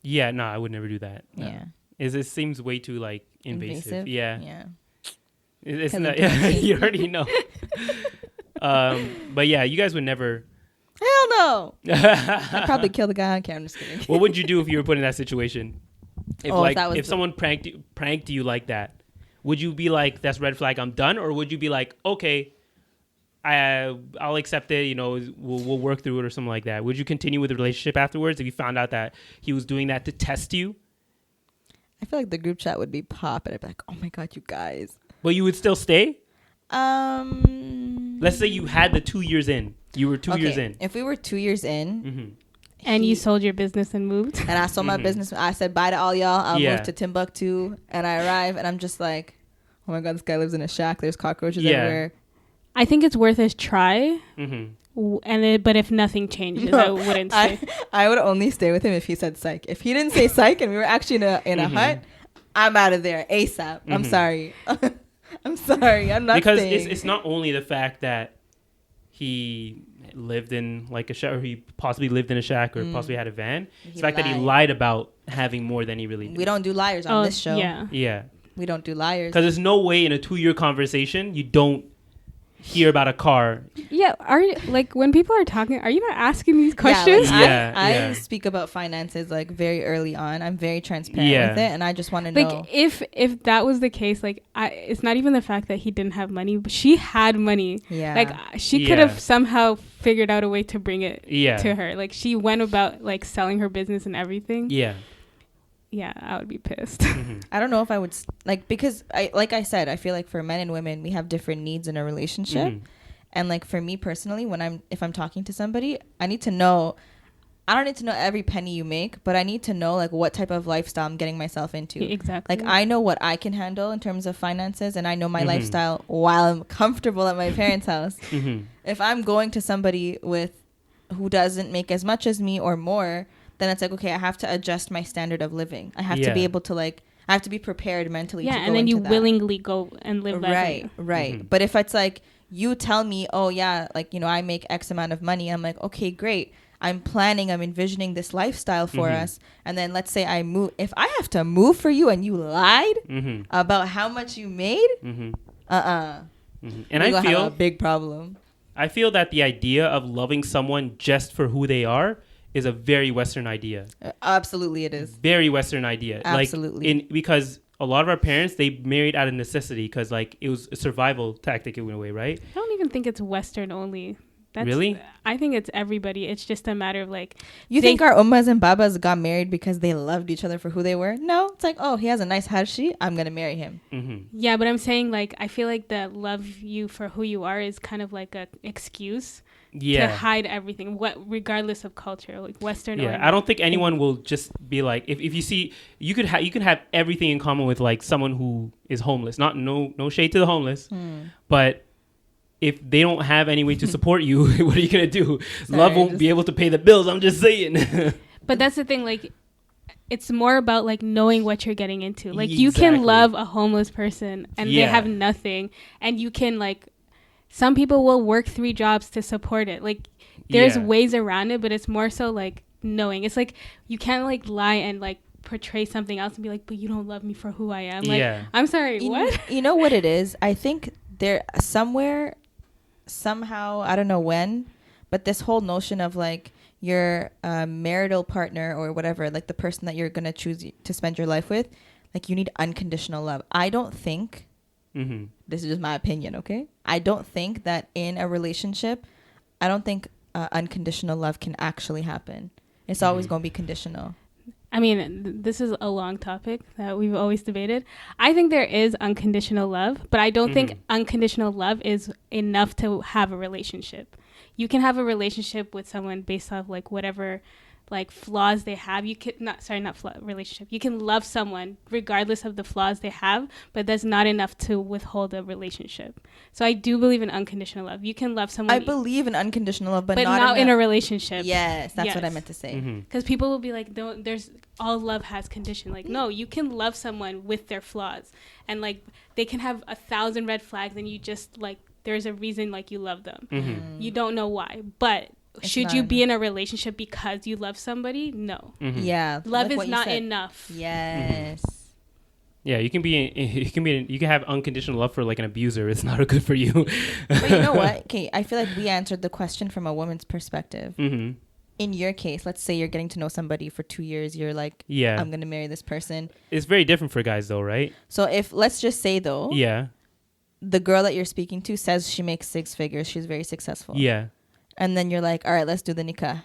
Yeah, no, I would never do that. No. Yeah. It seems way too like invasive. Yeah. Yeah. It's not. You already know. But yeah, you guys would never. Hell no. I'd probably kill the guy on camera. I'm just kidding. What would you do if you were put in that situation? If someone pranked you like that, would you be like, that's red flag, I'm done? Or would you be like, okay, I'll accept it, we'll work through it or something like that? Would you continue with the relationship afterwards if you found out that he was doing that to test you? I feel like the group chat would be popping. I'd be like, oh my God, you guys. But you would still stay? Let's say you had the 2 years in. You were 2 years in. If we were 2 years in. And you sold your business and moved. And I sold my business. I said bye to all y'all. I'll move to Timbuktu. And I arrive and I'm just like, oh my God, this guy lives in a shack. There's cockroaches everywhere. I think it's worth a try. Mm-hmm. But if nothing changes, I wouldn't stay. I would only stay with him if he said psych. If he didn't say psych and we were actually in a hut, I'm out of there ASAP. I'm sorry. I'm sorry. I'm not because staying. it's not only the fact that he lived in like a shack, or he possibly lived in a shack, or possibly had a van. It's the fact that he lied about having more than he really did. We don't do liars on this show. Yeah. We don't do liars. Because there's no way in a 2-year conversation you don't hear about a car. Yeah, are you, like, when people are talking, are you not asking these questions? I speak about finances like very early on. I'm very transparent with it, and I just want to know. Like, if that was the case, like, it's not even the fact that he didn't have money, but she had money. Yeah, like she could have somehow figured out a way to bring it to her. Like, she went about like selling her business and everything. Yeah, I would be pissed. I don't know if I would because like I said, I feel like for men and women, we have different needs in a relationship. And like for me personally, if I'm talking to somebody, I don't need to know every penny you make, but I need to know like what type of lifestyle I'm getting myself into. Exactly. Like I know what I can handle in terms of finances, and I know my lifestyle while I'm comfortable at my parents' house. If I'm going to somebody who doesn't make as much as me or more, then it's like, okay, I have to adjust my standard of living. I have to be able to I have to be prepared mentally to go and then you that. Willingly go and live that Right. But if it's like, you tell me, oh yeah, like, I make X amount of money, I'm like, okay, great. I'm envisioning this lifestyle for us. And then let's say I move. If I have to move for you and you lied about how much you made, And I feel have a big problem. I feel that the idea of loving someone just for who they are is a very Western idea. Absolutely, it is. Very Western idea. Absolutely. Because a lot of our parents, they married out of necessity because like it was a survival tactic in a way, right? I don't even think it's Western only. Really? I think it's everybody. It's just a matter of like... You think our ummas and babas got married because they loved each other for who they were? No. It's like, oh, he has a nice harshi, I'm going to marry him. Yeah, but I'm saying like, I feel like the love you for who you are is kind of like an excuse to hide everything, regardless of culture, like Western or... I don't think anyone will just be like... If you see... You can have everything in common with like someone who is homeless. No shade to the homeless, but... If they don't have any way to support you, what are you going to do? Love won't be able to pay the bills. I'm just saying. But that's the thing. Like, it's more about like knowing what you're getting into. Like you can love a homeless person and they have nothing. And you can like, some people will work 3 jobs to support it. Like there's ways around it, but it's more so like knowing. It's like, you can't like lie and like portray something else and be like, but you don't love me for who I am. Like, I'm sorry, what? You know what it is? I think there somehow, I don't know when, but this whole notion of like your marital partner or whatever, like the person that you're going to choose to spend your life with, like you need unconditional love. I don't think, this is just my opinion, okay? I don't think that in a relationship, unconditional love can actually happen. It's always going to be conditional. I mean, this is a long topic that we've always debated. I think there is unconditional love, but I don't think unconditional love is enough to have a relationship. You can have a relationship with someone based off like whatever like flaws they have. You can relationship. You can love someone regardless of the flaws they have, but that's not enough to withhold a relationship. So I do believe in unconditional love. You can love someone. I believe in unconditional love, but not in a relationship. Yes, that's what I meant to say. Because people will be like, there's all love has condition. Like, no, you can love someone with their flaws, and like they can have 1,000 red flags, and you just like there's a reason like you love them. You don't know why, but should you be in a relationship because you love somebody? No. Yeah. Love is not enough. Yes. Yeah, you can have unconditional love for like an abuser. It's not good for you. But you know what? Okay, I feel like we answered the question from a woman's perspective. In your case, let's say you're getting to know somebody for 2 years. You're like, I'm going to marry this person. It's very different for guys though, right? So let's just say though, the girl that you're speaking to says she makes 6 figures. She's very successful. Yeah. And then you're like, all right, let's do the nikah.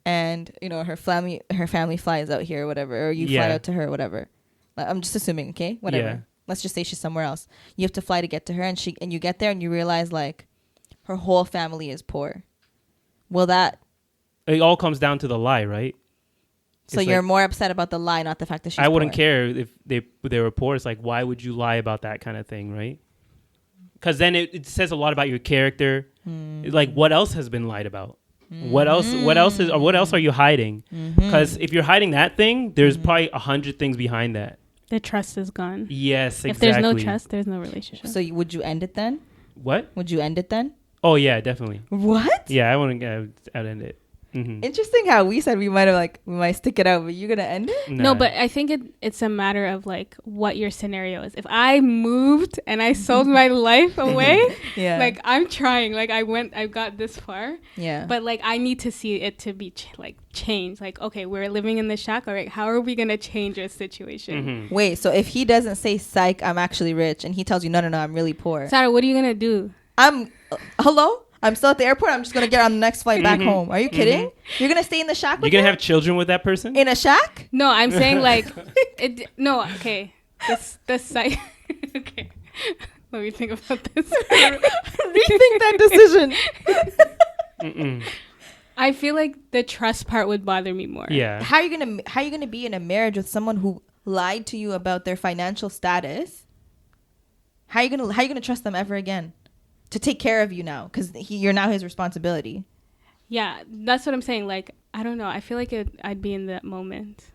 And, her family flies out here or whatever, or you fly out to her or whatever. I'm just assuming, okay? Whatever. Yeah. Let's just say she's somewhere else. You have to fly to get to her, and you get there and you realize, like, her whole family is poor. It all comes down to the lie, right? So you're more upset about the lie, not the fact that she's poor. I wouldn't care if they were poor. It's like, why would you lie about that kind of thing, right? because then it says a lot about your character. Like, what else has been lied about? What else are you hiding? Because if you're hiding that thing, there's probably 100 things behind that. The trust is gone. Yes, exactly. If there's no trust, there's no relationship. So would you end it then? What? Would you end it then? Oh yeah, definitely. What? Yeah, I want to end it. Interesting how we said we might stick it out, but you're gonna end it? No, but I think it's a matter of like what your scenario is. If I moved and I sold my life away, like I'm trying, like I got this far, but like I need to see it to be changed. Like, okay, we're living in the shack. All right, how are we gonna change our situation? Wait, so if he doesn't say, "Psych, I'm actually rich," and he tells you, "No, I'm really poor," Sarah, what are you gonna do? Hello? I'm still at the airport. I'm just going to get on the next flight back home. Are you kidding? You're going to stay in the shack with You're going to have children with that person? In a shack? No, I'm saying like... okay. The site... Okay. Let me think about this. Rethink that decision. I feel like the trust part would bother me more. Yeah. How are you gonna be in a marriage with someone who lied to you about their financial status? How are you gonna trust them ever again? To take care of you now, because you're now his responsibility. Yeah, that's what I'm saying. Like, I don't know. I feel like I'd be in the moment.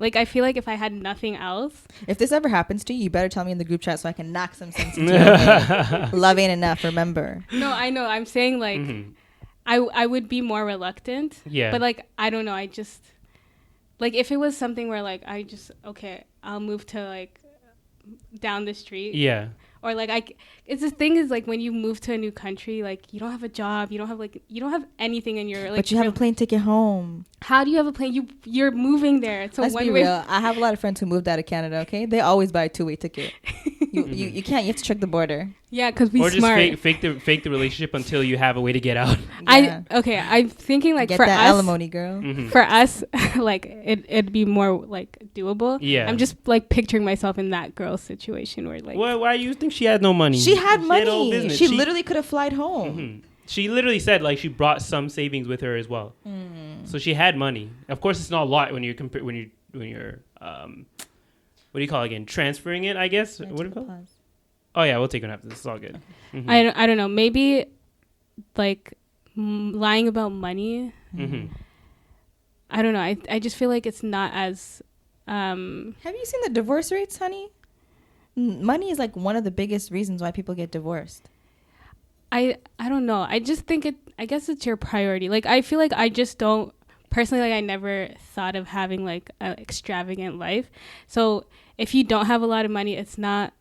Like, I feel like if I had nothing else. If this ever happens to you, you better tell me in the group chat so I can knock some sense into you. Love ain't enough, remember. No, I know. I'm saying, like, I would be more reluctant. Yeah. But, like, I don't know. I just, like, if it was something where, like, I'll move to, like, down the street. Yeah. Or like it's the thing is like when you move to a new country, like you don't have a job, you don't have anything in your like. But you have a plane ticket home. How do you have a plane? You're moving there. It's Let's be real. I have a lot of friends who moved out of Canada. Okay, they always buy a 2-way ticket. You can't. You have to check the border. Yeah, because we smart. Or just fake the relationship until you have a way to get out. Yeah. I'm thinking like get for that us, alimony, girl. For us, like it'd be more like doable. Yeah. I'm just like picturing myself in that girl's situation where like. Well, why do you think she had no money? She had money. She literally could have flied home. She literally said like she brought some savings with her as well. So she had money. Of course, it's not a lot when you're what do you call it again? Transferring it, I guess. What do you call it? Oh yeah, we'll take it after this. It's all good. I don't know. Maybe like lying about money. I don't know. I just feel like it's not as. Have you seen the divorce rates, honey? Money is like one of the biggest reasons why people get divorced. I don't know. I just think I guess it's your priority. Like I feel like I just don't personally, like I never thought of having like an extravagant life. So if you don't have a lot of money, it's not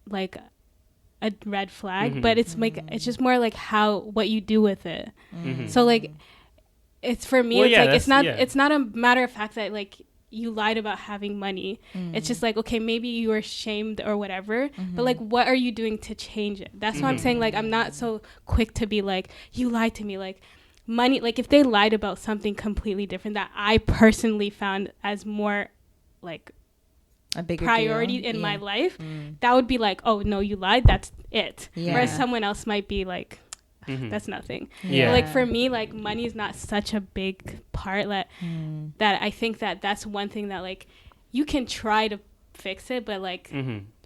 like a red flag, but it's like it's just more like what you do with it. So like it's for me, it's it's not a matter of fact that like you lied about having money. It's just like, okay, maybe you were ashamed or whatever, but like what are you doing to change it? That's why I'm saying like I'm not so quick to be like you lied to me. Like money, like if they lied about something completely different that I personally found as more like a bigger priority in my life, that would be like, oh no, you lied, that's it. Whereas someone else might be like, that's nothing. But like for me, like money is not such a big part that I think that's one thing that like you can try to fix it, but like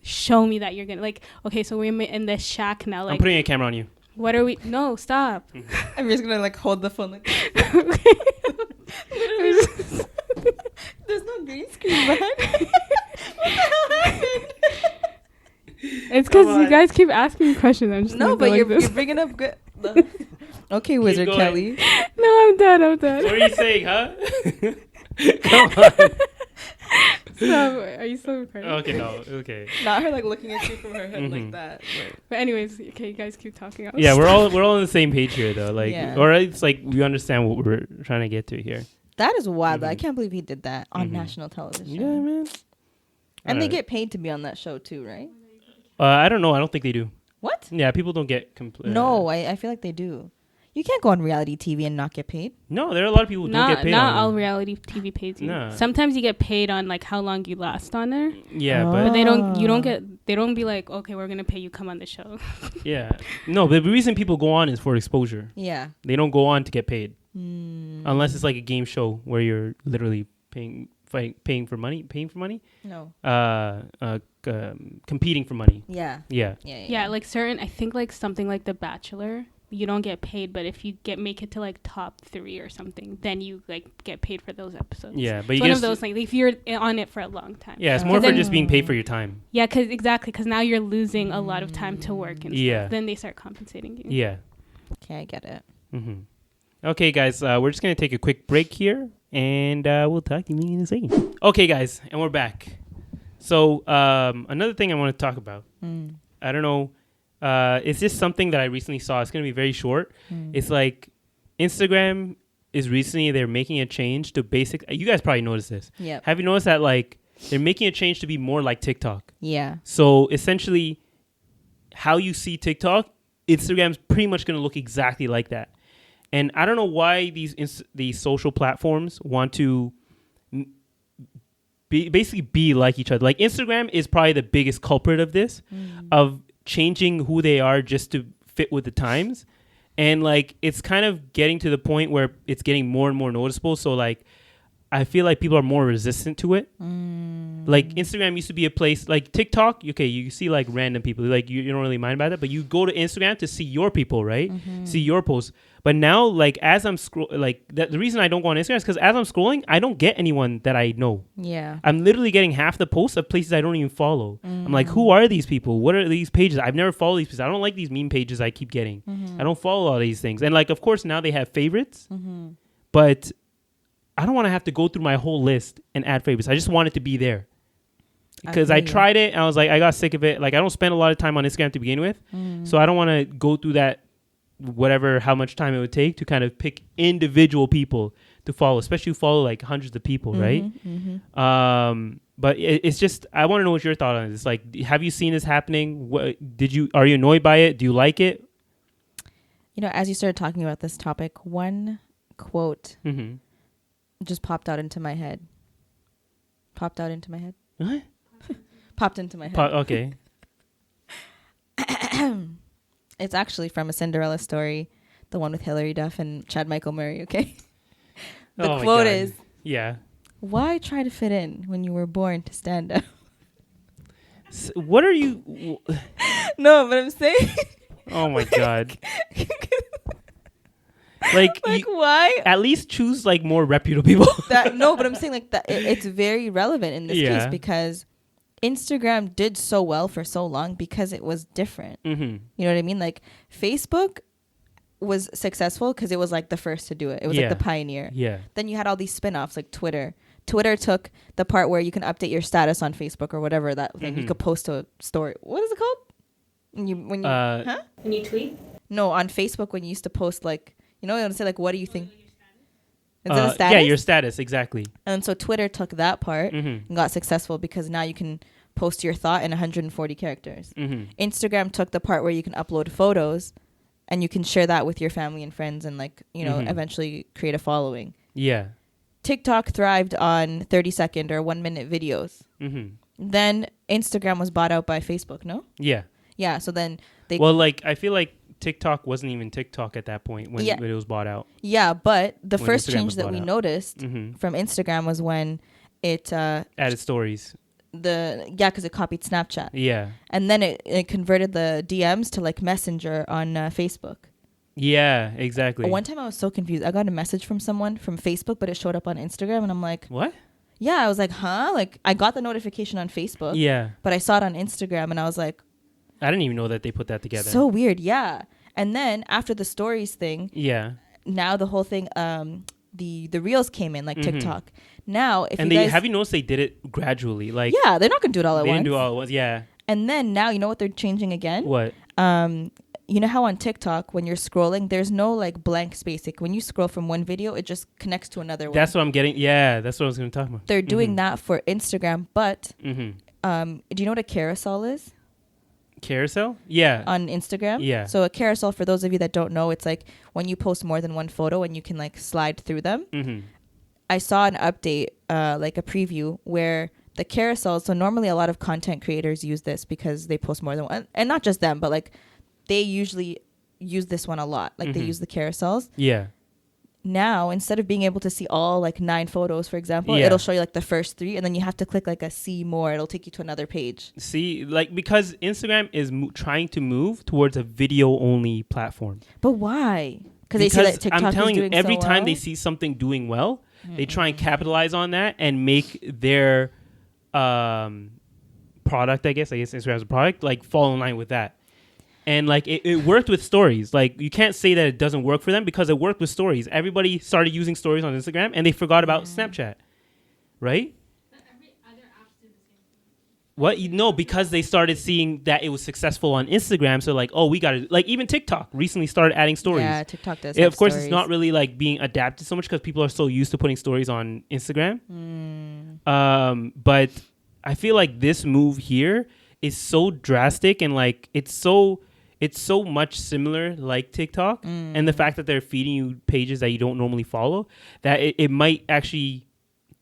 show me that you're gonna like, okay, so we're in this shack now, like I'm putting a camera on you. What are we? No, stop. I'm just gonna like hold the phone like there's no green screen behind. What the hell happened? It's because you guys keep asking me questions. I'm just no, but you're bringing up good. Okay, Wizard Kelly. No, I'm done. What are you saying, huh? Come on. So, are you still recording? Okay, no, okay. Not her like looking at you from her head like that. But anyways, okay, you guys keep talking. Yeah, we're all on the same page here, though. Like, or it's like we understand what we're trying to get to here. That is wild. I can't believe he did that on national television. Yeah, man. And they get paid to be on that show too, right? I don't know. I don't think they do. What? Yeah, people don't get. No, I feel like they do. You can't go on reality TV and not get paid. No, there are a lot of people who don't get paid. Not all reality TV pays you. No. Sometimes you get paid on like how long you last on there. Yeah, but they don't. You don't get. They don't be like, okay, we're gonna pay you. Come on the show. Yeah. No, the reason people go on is for exposure. Yeah. They don't go on to get paid, unless it's like a game show where you're literally paying paying for money. No. Competing for money. Yeah, like certain, I think like something like The Bachelor, you don't get paid, but if you make it to like top 3 or something, then you like get paid for those episodes. Yeah, but it's one of those things, if you're on it for a long time. Yeah, it's more for just being paid for your time. Yeah, because now you're losing a lot of time to work and stuff. Then they start compensating you. Yeah. Okay, I get it. Okay, guys, we're just going to take a quick break here, and we'll talk to you in a second. Okay, guys, and we're back. So another thing I want to talk about, I don't know, it's just something that I recently saw. It's going to be very short. It's like Instagram is recently, they're making a change to you guys probably noticed this. Yeah. Have you noticed that like they're making a change to be more like TikTok? Yeah. So essentially, how you see TikTok, Instagram's pretty much going to look exactly like that. And I don't know why these social platforms want to basically be like each other. Like Instagram is probably the biggest culprit of this, of changing who they are just to fit with the times. And like it's kind of getting to the point where it's getting more and more noticeable. So like I feel like people are more resistant to it. Like Instagram used to be a place like TikTok. Okay, you see like random people, like you don't really mind about that, but you go to Instagram to see your people, right? See your posts. But now, like as I'm the reason I don't go on Instagram is because as I'm scrolling, I don't get anyone that I know. Yeah, I'm literally getting half the posts of places I don't even follow. I'm like, who are these people? What are these pages? I've never followed these pages. I don't like these meme pages I keep getting. I don't follow all these things. And like, of course, now they have favorites, but I don't want to have to go through my whole list and add favorites. I just want it to be there. Because I tried it and I was like, I got sick of it. Like I don't spend a lot of time on Instagram to begin with. So I don't want to go through that, how much time it would take to kind of pick individual people to follow, especially who follow like hundreds of people, right? But it's just, I want to know what your thought on it. It's like, have you seen this happening? Are you annoyed by it? Do you like it? You know, as you started talking about this topic, one quote just popped out into my head. What? Popped into my head. Okay. It's actually from A Cinderella Story, the one with Hilary Duff and Chad Michael Murray, okay? The quote is, why try to fit in when you were born to stand out? What are you... No, but I'm saying... Oh my God. Like why? At least choose like more reputable people. No, but I'm saying like that it's very relevant in this case because Instagram did so well for so long because it was different. You know what I mean? Like Facebook was successful because it was like the first to do it. It was like the pioneer. Yeah. Then you had all these spin-offs like Twitter. Twitter took the part where you can update your status on Facebook or whatever that thing. You could post a story. What is it called? When you tweet? No, on Facebook when you used to post like, you know, you want to say like, what do you think? Is it a status? Yeah, your status, exactly. And so Twitter took that part and got successful because now you can post your thought in 140 characters. Instagram took the part where you can upload photos and you can share that with your family and friends and like, you know, eventually create a following. Yeah. TikTok thrived on 30-second or 1-minute videos. Then Instagram was bought out by Facebook, no? Yeah. Yeah, so then they... Well, like, I feel like TikTok wasn't even TikTok at that point when it was bought out. Yeah, but the first change that we noticed from Instagram was when it... added stories. Because it copied Snapchat. Yeah. And then it converted the DMs to like Messenger on Facebook. Yeah, exactly. One time I was so confused. I got a message from someone from Facebook, but it showed up on Instagram and I'm like... What? Yeah, I was like, huh? Like, I got the notification on Facebook. Yeah. But I saw it on Instagram and I was like... I didn't even know that they put that together. So weird, yeah. And then after the stories thing... Yeah. Now the whole thing... The reels came in like TikTok. Now, if have you noticed they did it gradually? Like yeah, they're not gonna do it all at once. They didn't do it all at once. Yeah. And then now, you know what they're changing again? What? You know how on TikTok when you're scrolling, there's no like blank space. Like when you scroll from one video, it just connects to another one. That's what I'm getting. Yeah, that's what I was gonna talk about. They're doing that for Instagram, but do you know what a carousel is? Carousel? Yeah. On Instagram? Yeah. So a carousel, for those of you that don't know, it's like when you post more than one photo and you can like slide through them. I saw an update, like a preview where the carousel, so normally a lot of content creators use this because they post more than one, and not just them, but like they usually use this one a lot. Like they use the carousels. Yeah. now instead of being able to see all like 9 photos, for example, it'll show you like the first 3, and then you have to click like a see more. It'll take you to another page. See, like, because Instagram is trying to move towards a video only platform. But why? Because they see that TikTok I'm telling is you, doing every so time well? they see something doing well, they try and capitalize on that and make their product, I guess Instagram's a product, like fall in line with that. And like it worked with stories. Like you can't say that it doesn't work for them because it worked with stories. Everybody started using stories on Instagram and they forgot about Snapchat, right? But every other app do the same thing. What? No, because they started seeing that it was successful on Instagram. So like, oh, we got to, like, even TikTok recently started adding stories. Yeah, TikTok does. Of course, stories. it's not really like being adapted so much because people are so used to putting stories on Instagram. But I feel like this move here is so drastic and like it's so much similar like TikTok, and the fact that they're feeding you pages that you don't normally follow, that it might actually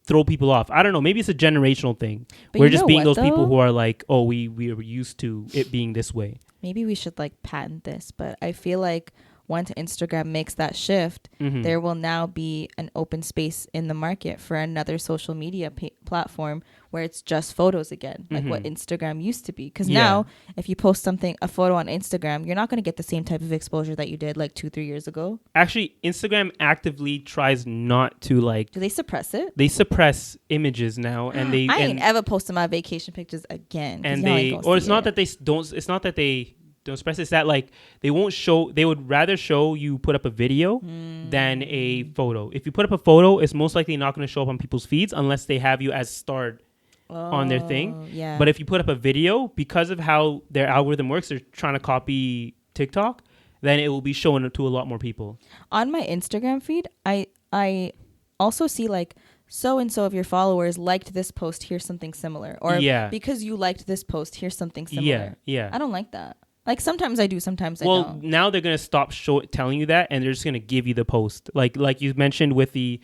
throw people off. I don't know. Maybe it's a generational thing. But We're just being what, those people who are like, oh, we are used to it being this way. Maybe we should like patent this, but I feel like once Instagram makes that shift, there will now be an open space in the market for another social media platform where it's just photos again, like what Instagram used to be. Because now, if you post a photo on Instagram, you're not going to get the same type of exposure that you did like 2-3 years ago. Actually, Instagram actively tries not to like. Do they suppress it? They suppress images now, and they. I ain't ever posted my vacation pictures again. And they, or it's not that they don't. It's not that they don't express. It's that like they won't show. They would rather show you put up a video than a photo. If you put up a photo, it's most likely not going to show up on people's feeds unless they have you as starred on their thing. Yeah. But if you put up a video, because of how their algorithm works, they're trying to copy TikTok, then it will be shown to a lot more people. On my Instagram feed, I also see like so and so of your followers liked this post, here's something similar. Or because you liked this post, here's something similar. Yeah. I don't like that. Like sometimes I do, sometimes I don't. Well, now they're gonna stop telling you that, and they're just gonna give you the post, like you mentioned with the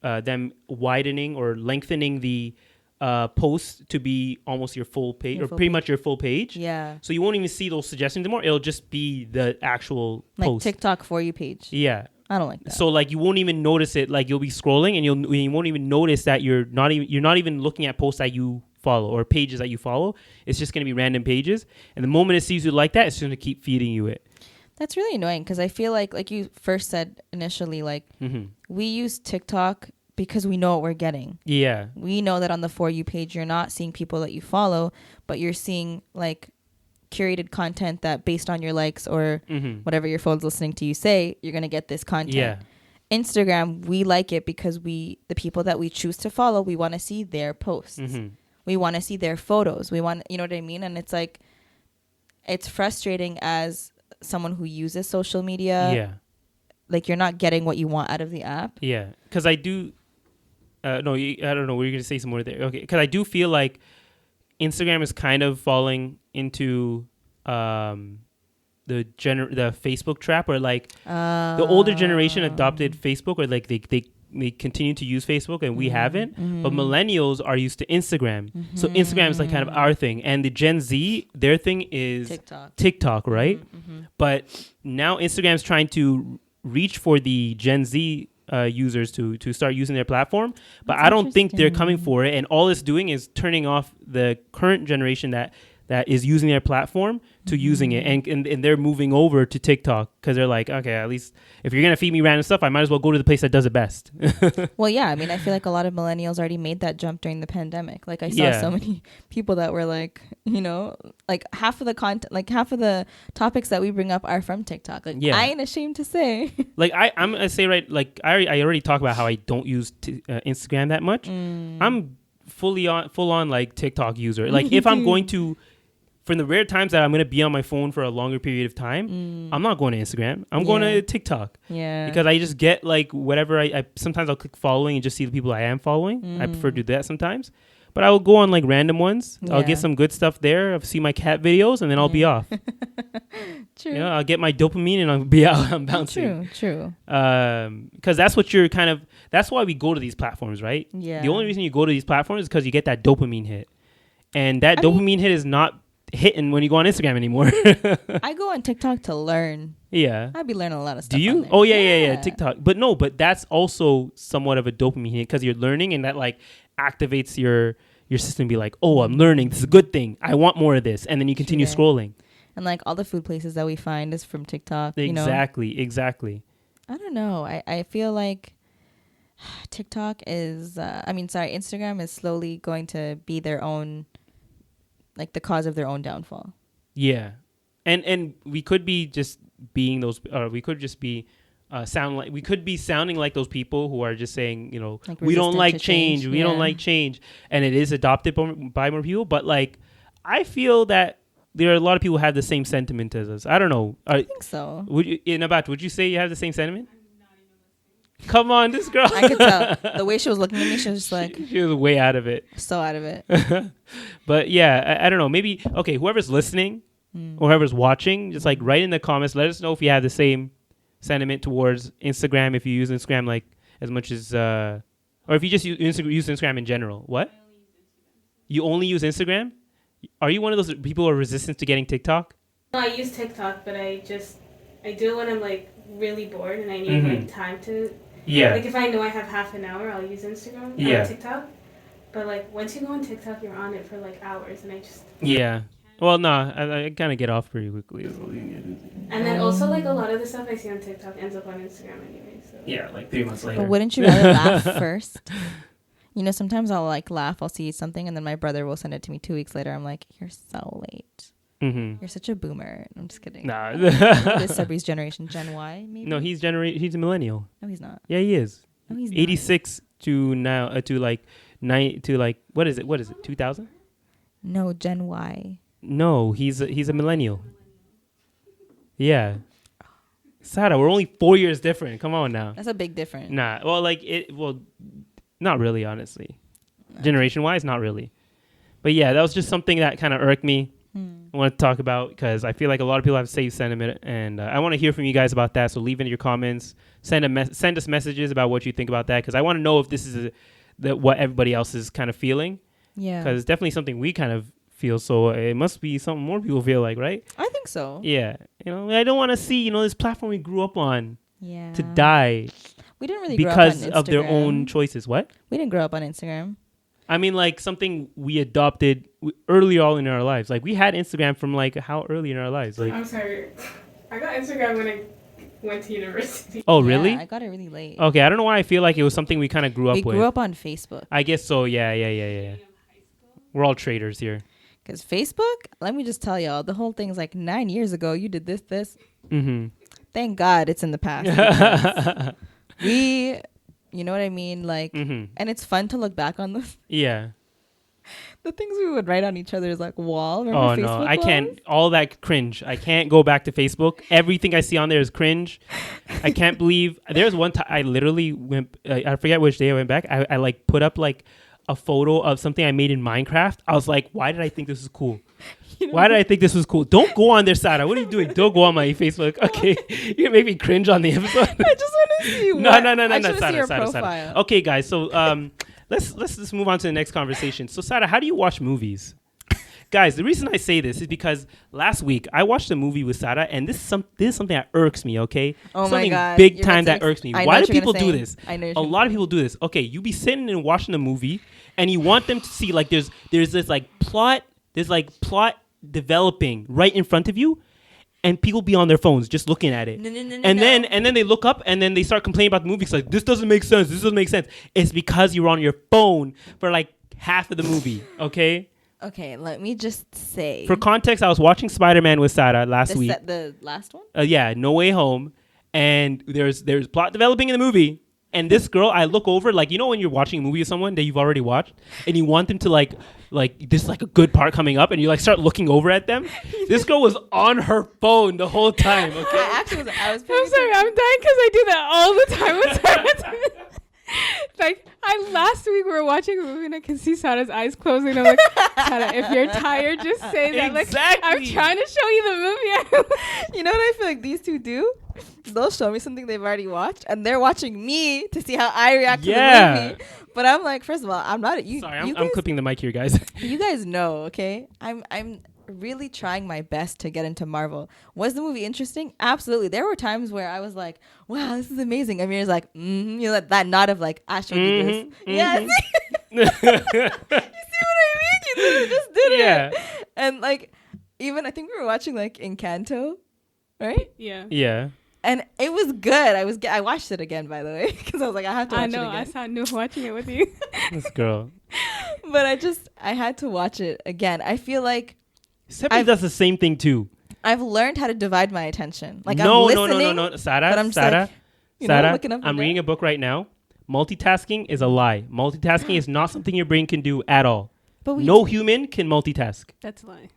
them widening or lengthening the post to be almost your full page or pretty much your full page. Yeah. So you won't even see those suggestions anymore. It'll just be the actual like post. TikTok for you page. Yeah. I don't like that. So like you won't even notice it. Like you'll be scrolling and you won't even notice that you're not even looking at posts that you follow or pages that you follow. It's just going to be random pages, and the moment it sees you like that, it's going to keep feeding you it. That's really annoying because I feel like you first said initially, like we use TikTok because we know what we're getting. Yeah, we know that on the For You page you're not seeing people that you follow, but you're seeing like curated content that based on your likes or whatever your phone's listening to you say, you're going to get this content. Yeah. Instagram, we like it because the people that we choose to follow, we want to see their posts. We want to see their photos. We want, you know what I mean? And it's like, it's frustrating as someone who uses social media. Yeah. Like you're not getting what you want out of the app. Yeah. Because I do, I don't know. Were you going to say some more there? Okay. Because I do feel like Instagram is kind of falling into the Facebook trap, where like the older generation adopted Facebook, or like they continue to use Facebook and we haven't. But millennials are used to Instagram. So Instagram is like kind of our thing. And the Gen Z, their thing is TikTok, right? But now Instagram is trying to reach for the Gen Z users to start using their platform. But I don't think they're coming for it. And all it's doing is turning off the current generation that is using their platform to using it, and they're moving over to TikTok because they're like, okay, at least if you're gonna feed me random stuff, I might as well go to the place that does it best. Well, yeah, I mean, I feel like a lot of millennials already made that jump during the pandemic. Like I saw so many people that were like, you know, like half of the content, like half of the topics that we bring up are from TikTok. Like I ain't ashamed to say. Like I'm gonna say, right, like I already talked about how I don't use Instagram that much. I'm full on like TikTok user. Like if I'm going to, for the rare times that I'm going to be on my phone for a longer period of time, I'm not going to Instagram. I'm going to TikTok. Yeah. Because I just get like whatever I sometimes I'll click following and just see the people I am following. I prefer to do that sometimes. But I will go on like random ones. I'll get some good stuff there. I'll see my cat videos and then I'll be off. True. You know, I'll get my dopamine and I'll be out. I'm bouncing. True. Because that's what you're kind of, that's why we go to these platforms, right? Yeah. The only reason you go to these platforms is because you get that dopamine hit. And that dopamine hit is not hitting when you go on Instagram anymore. I go on TikTok to learn. Yeah. I'd be learning a lot of stuff. Do you? On there. Oh yeah, TikTok. But that's also somewhat of a dopamine hit because you're learning, and that like activates your system. Be like, oh, I'm learning. This is a good thing. I want more of this, and then you continue scrolling. And like all the food places that we find is from TikTok. Exactly. I don't know. I feel like TikTok is. Instagram is slowly going to be their own, like the cause of their own downfall. Yeah, and we could be just being those, or we could just be we could be sounding like those people who are just saying, like we don't like change. We don't like change, and it is adopted by more people. But like, I feel that there are a lot of people who have the same sentiment as us. I don't know. I think so. Would you say you have the same sentiment? Come on, this girl. I could tell. The way she was looking at me, she was just like... She was way out of it. So out of it. But yeah, I don't know. Maybe, okay, whoever's listening, or whoever's watching, just like write in the comments. Let us know if you have the same sentiment towards Instagram, if you use Instagram like as much as... or if you just use Instagram in general. What? You only use Instagram? Are you one of those people who are resistant to getting TikTok? No, I use TikTok, but I do it when I'm like really bored and I need like time to. Yeah. Like if I know I have half an hour, I'll use Instagram. Or TikTok. But like once you go on TikTok, you're on it for like hours, and I just. Yeah. Well, no, I kind of get off pretty quickly. And then also like a lot of the stuff I see on TikTok ends up on Instagram anyway. So. Yeah, like 3 months later. But wouldn't you rather laugh first? Sometimes I'll like laugh, I'll see something, and then my brother will send it to me 2 weeks later. I'm like, you're so late. Mm-hmm. You're such a boomer. I'm just kidding. Nah. This Sabri's generation, Gen Y, maybe? No, he's a millennial. No, he's not. Yeah, he is. No, he's 86 not. To now, to like, 9, to like, what is it, 2000? No, Gen Y. No, he's a millennial. Yeah. Sada, we're only 4 years different. Come on now. That's a big difference. Nah, not really, honestly. Generation-wise, not really. But yeah, that was just something that kind of irked me. I want to talk about because I feel like a lot of people have safe sentiment, and I want to hear from you guys about that. So leave in your comments, send us messages about what you think about that, because I want to know if this is what everybody else is kind of feeling. Yeah, because it's definitely something we kind of feel. So it must be something more people feel like, right? I think so. Yeah, I don't want to see this platform we grew up on to die. We didn't really because grow up on Instagram. Of their own choices. What? We didn't grow up on Instagram. I mean, like something we adopted early on in our lives. Like we had Instagram from like how early in our lives? Like I'm sorry, I got Instagram when I went to university. Oh, really? Yeah, I got it really late. Okay, I don't know why I feel like it was something we kind of grew up with. We grew up on Facebook. I guess so. Yeah. We're all traders here. Because Facebook, let me just tell y'all, the whole thing's like 9 years ago. You did this. Mm-hmm. Thank God it's in the past. You know what I mean? Like, and it's fun to look back on this. Yeah. The things we would write on each other's like wall. Remember Facebook no, I can't. All that cringe. I can't go back to Facebook. Everything I see on there is cringe. I can't believe. There's one time I literally went. I forget which day I went back. I like put up like a photo of something I made in Minecraft. I was like, why did I think this was cool? Why did I think this was cool? Don't go on their side. What are you doing? Don't go on my Facebook. Okay, you can make me cringe on the episode. I just want to see. No. I just want to see your profile. Okay, guys. So let's just move on to the next conversation. So Sada, how do you watch movies? Guys, the reason I say this is because last week I watched a movie with Sada, and this is something that irks me. Okay, oh something my God. big time that irks me. Why do people do this? I know. A lot of people do this. Okay, you be sitting and watching a movie, and you want them to see like there's this like plot. There's like plot developing right in front of you, and people be on their phones just looking at it. And then they look up and then they start complaining about the movie. It's like, this doesn't make sense. This doesn't make sense. It's because you're on your phone for like half of the movie. Okay. Okay, let me just say. For context, I was watching Spider-Man with Sada last week. The last one? Yeah, No Way Home. And there's plot developing in the movie. And this girl, I look over, like, when you're watching a movie with someone that you've already watched, and you want them to, like this like a good part coming up, and you, like, start looking over at them. This girl was on her phone the whole time, okay? I'm sorry, I'm dying because I do that all the time. Like, last week we were watching a movie, and I can see Sada's eyes closing. I'm like, Sada, if you're tired, just say that. Exactly. Like, I'm trying to show you the movie. You know what I feel like these two do? They'll show me something they've already watched, and they're watching me to see how I react to the movie. But I'm like, first of all, I'm not. Sorry, I'm clipping the mic here, guys. You guys know, okay? I'm really trying my best to get into Marvel. Was the movie interesting? Absolutely. There were times where I was like, wow, this is amazing. Amir's like, you know, that nod of like, I showed you this. Yeah. You see what I mean? You literally just did it. And like, even I think we were watching like Encanto, right? Yeah. And it was good. I watched it again, by the way, because I was like, I have to watch it again. I saw new watching it with you. This girl. But I had to watch it again. I feel like Seppi does the same thing too. I've learned how to divide my attention. Like no, I'm listening. no. Sarah, but I'm just like, Sarah, I'm reading a book right now. Multitasking is a lie. Multitasking is not something your brain can do at all. But no human can multitask. That's a lie.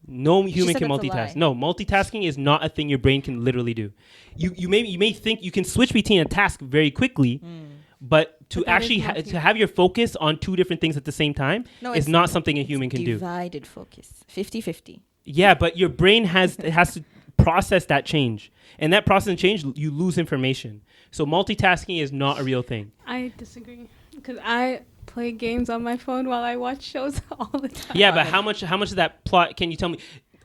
No human can multitask. No, multitasking is not a thing your brain can literally do. You may think you can switch between a task very quickly, but to actually to have your focus on two different things at the same time is not something a human can do. Divided focus, 50-50. Yeah, but your brain has to process that change, and that process and change, you lose information. So multitasking is not a real thing. I disagree because I play games on my phone while I watch shows all the time. Yeah, but how much of that plot can you tell me?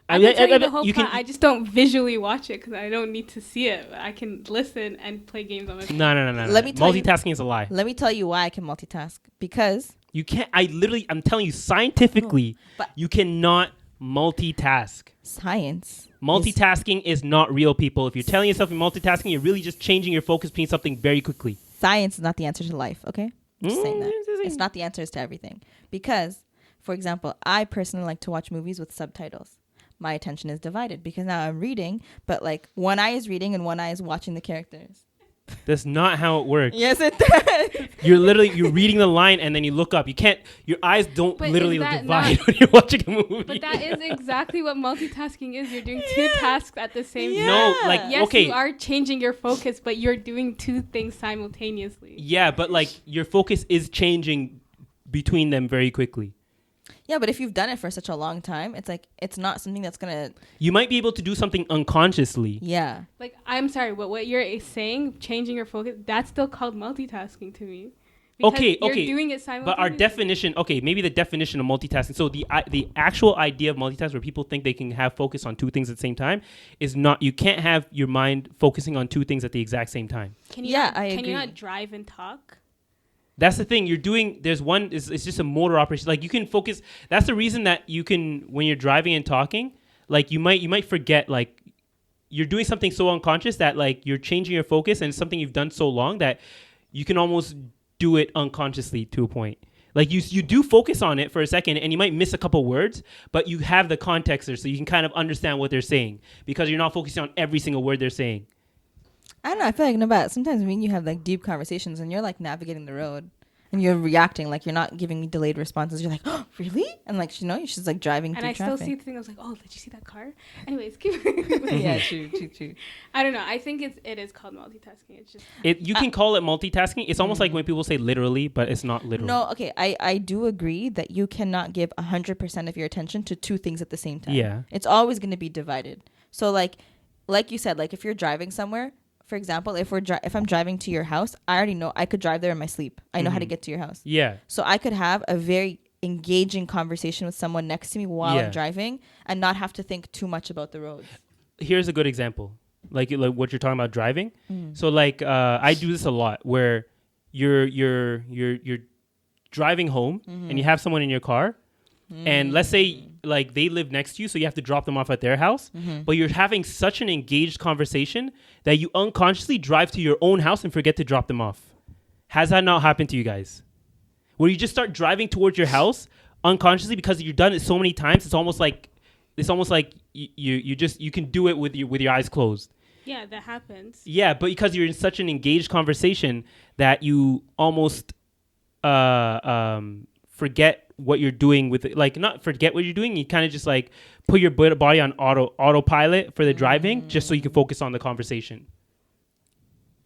I can tell you the whole plot. I just don't visually watch it because I don't need to see it. I can listen and play games on my phone. No. Multitasking is a lie. Let me tell you why I can multitask. Because you can't. I'm telling you scientifically, you cannot multitask. Science. Multitasking is not real, people. If you're telling yourself you're multitasking, you're really just changing your focus between something very quickly. Science is not the answer to life, okay? I'm just saying that. It's not the answers to everything. Because, for example, I personally like to watch movies with subtitles. My attention is divided because now I'm reading, but like one eye is reading and one eye is watching the characters. That's not how it works. Yes, it does. You're reading the line and then you look up. You can't. Your eyes don't literally divide when you're watching a movie. But that is exactly what multitasking is. You're doing two tasks at the same time. No, yes, you are changing your focus, but you're doing two things simultaneously. Yeah, but like your focus is changing between them very quickly. Yeah, but if you've done it for such a long time, it's like it's not something that's gonna. You might be able to do something unconsciously. Yeah. Like I'm sorry, but what you're saying, changing your focus, that's still called multitasking to me. Okay. You're doing it simultaneously. But our definition, maybe the definition of multitasking. So the actual idea of multitasking, where people think they can have focus on two things at the same time, is not. You can't have your mind focusing on two things at the exact same time. Can you not drive and talk? That's the thing. You're doing. There's one. It's just a motor operation. Like you can focus. That's the reason that you can, when you're driving and talking, like you might forget. Like you're doing something so unconscious that like you're changing your focus, and it's something you've done so long that you can almost do it unconsciously to a point. Like you do focus on it for a second, and you might miss a couple words, but you have the context there, so you can kind of understand what they're saying because you're not focusing on every single word they're saying. I don't know. I feel like sometimes when you have like deep conversations and you're like navigating the road and you're reacting, like you're not giving me delayed responses. You're like, oh, really? And like, you know, she's like driving through traffic. And I still see the thing. I was like, oh, did you see that car? Anyways, keep. Yeah, true. I don't know. I think it is called multitasking. It's just you can call it multitasking. It's almost like when people say literally, but it's not literal. No, okay. I do agree that you cannot give 100% of your attention to two things at the same time. Yeah, it's always going to be divided. So like you said, like if you're driving somewhere. For example, if I'm driving to your house, I already know I could drive there in my sleep. I know how to get to your house. Yeah. So I could have a very engaging conversation with someone next to me while I'm driving and not have to think too much about the road. Here's a good example. Like what you're talking about driving. So like I do this a lot where you're driving home and you have someone in your car. And let's say like they live next to you, so you have to drop them off at their house, but you're having such an engaged conversation that you unconsciously drive to your own house and forget to drop them off. Has that not happened to you guys? Where you just start driving towards your house unconsciously because you've done it so many times, it's almost like you can do it with your eyes closed. Yeah, that happens. Yeah, but because you're in such an engaged conversation that you almost forget what you're doing with it. Like not forget what you're doing, you kind of just like put your body on autopilot for the driving just so you can focus on the conversation.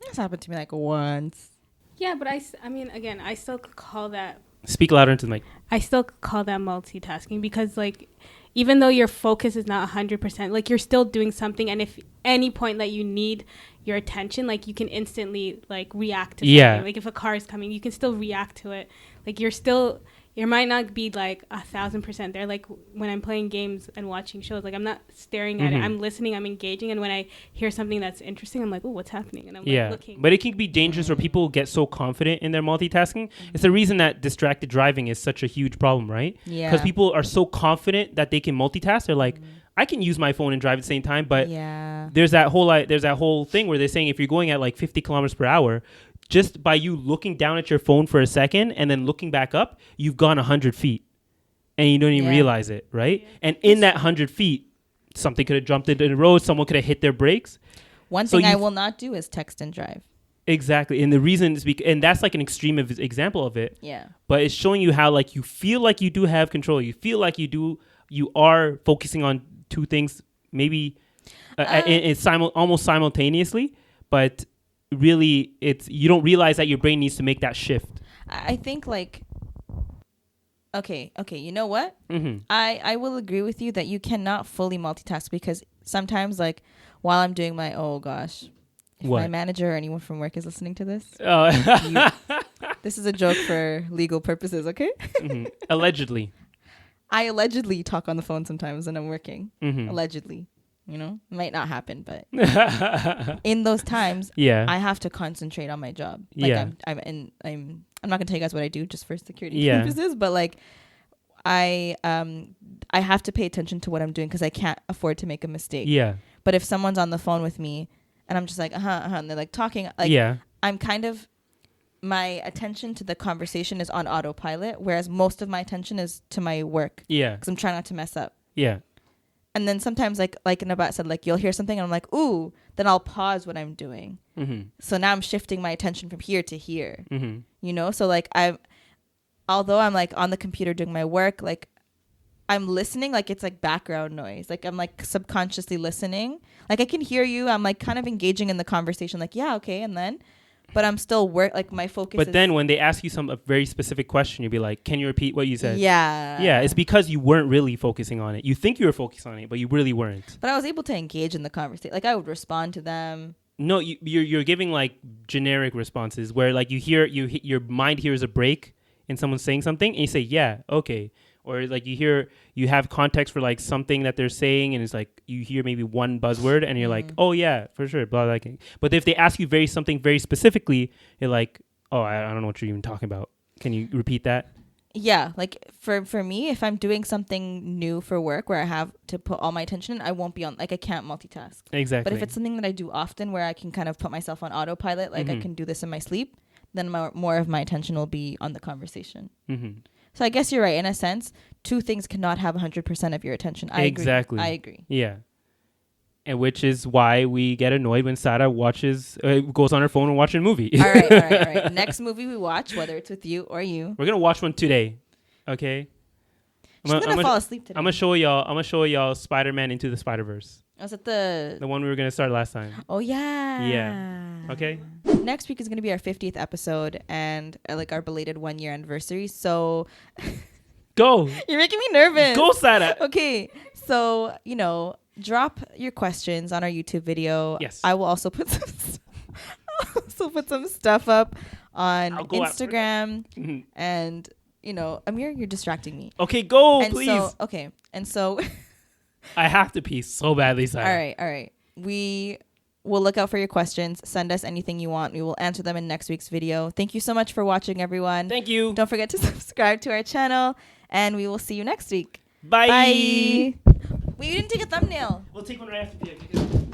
That's happened to me like once. Yeah, but I mean again, I still call that, speak louder into the mic. I still call that multitasking because like even though your focus is not 100%, like you're still doing something, and if any point that you need your attention, like you can instantly like react to something. Like if a car is coming, you can still react to it. Like you're still you might not be like 1,000% there. Like when I'm playing games and watching shows, like I'm not staring at it. I'm listening, I'm engaging. And when I hear something that's interesting, I'm like, oh, what's happening? And I'm like looking. But it can be dangerous where people get so confident in their multitasking. It's the reason that distracted driving is such a huge problem, right? Yeah. Because people are so confident that they can multitask. They're like, I can use my phone and drive at the same time. But there's that whole thing where they're saying if you're going at like 50 kilometers per hour, just by you looking down at your phone for a second and then looking back up, you've gone 100 feet and you don't even realize it, right? And in that 100 feet, something could have jumped into the road. Someone could have hit their brakes. One thing I will not do is text and drive. Exactly. And the reason is and that's like an extreme example of it. Yeah. But it's showing you how like you feel like you do have control. You feel like you are focusing on two things, maybe it's almost simultaneously, but really you don't realize that your brain needs to make that shift. I think like okay, you know what? I will agree with you that you cannot fully multitask, because sometimes like while I'm doing my if my manager or anyone from work is listening to this, this is a joke for legal purposes, okay? Allegedly. I allegedly talk on the phone sometimes when I'm working. Allegedly. You know, it might not happen, but in those times, I have to concentrate on my job. Like I'm not gonna tell you guys what I do just for security purposes, but like I have to pay attention to what I'm doing because I can't afford to make a mistake. Yeah. But if someone's on the phone with me and I'm just like and they're like talking, like I'm kind of, my attention to the conversation is on autopilot, whereas most of my attention is to my work. Yeah. Because I'm trying not to mess up. Yeah. And then sometimes, like Nabat said, like you'll hear something and I'm like, ooh, then I'll pause what I'm doing. So now I'm shifting my attention from here to here, you know? So like although I'm like on the computer doing my work, like I'm listening, like it's like background noise. Like I'm like subconsciously listening. Like I can hear you. I'm like kind of engaging in the conversation, like, yeah, okay. And then, but I'm still like my focus. But then when they ask you a very specific question, you'll be like, can you repeat what you said? Yeah. Yeah. It's because you weren't really focusing on it. You think you were focusing on it, but you really weren't. But I was able to engage in the conversation. Like I would respond to them. No, you're giving like generic responses where like your mind hears a break in someone saying something and you say, yeah, okay. Or like you have context for like something that they're saying and it's like you hear maybe one buzzword and you're like, oh yeah, for sure, blah, blah, blah. But if they ask you something very specifically, you're like, oh, I don't know what you're even talking about. Can you repeat that? Yeah, like for me, if I'm doing something new for work where I have to put all my attention in, I won't be on, like I can't multitask. Exactly. But if it's something that I do often where I can kind of put myself on autopilot, like I can do this in my sleep, then more of my attention will be on the conversation. So I guess you're right. In a sense, two things cannot have 100% of your attention. I agree. Yeah. And which is why we get annoyed when Sada goes on her phone and watches a movie. All right. Next movie we watch, whether it's with you or you. We're going to watch one today. Okay? I'm going to fall asleep today. I'm going to show y'all Spider-Man Into the Spider-Verse. Was it the one we were going to start last time? Oh, yeah. Yeah. Okay. Next week is going to be our 50th episode and like our belated 1-year anniversary. So go. You're making me nervous. Go, Sada. Okay. So, drop your questions on our YouTube video. Yes. I will also put some stuff up on Instagram. And, Amir, you're distracting me. Okay, go, please. And so I have to pee so badly, Sada. All right. We will look out for your questions. Send us anything you want. We will answer them in next week's video. Thank you so much for watching, everyone. Thank you. Don't forget to subscribe to our channel, and we will see you next week. Bye. Bye. Wait, you didn't take a thumbnail. We'll take one right after.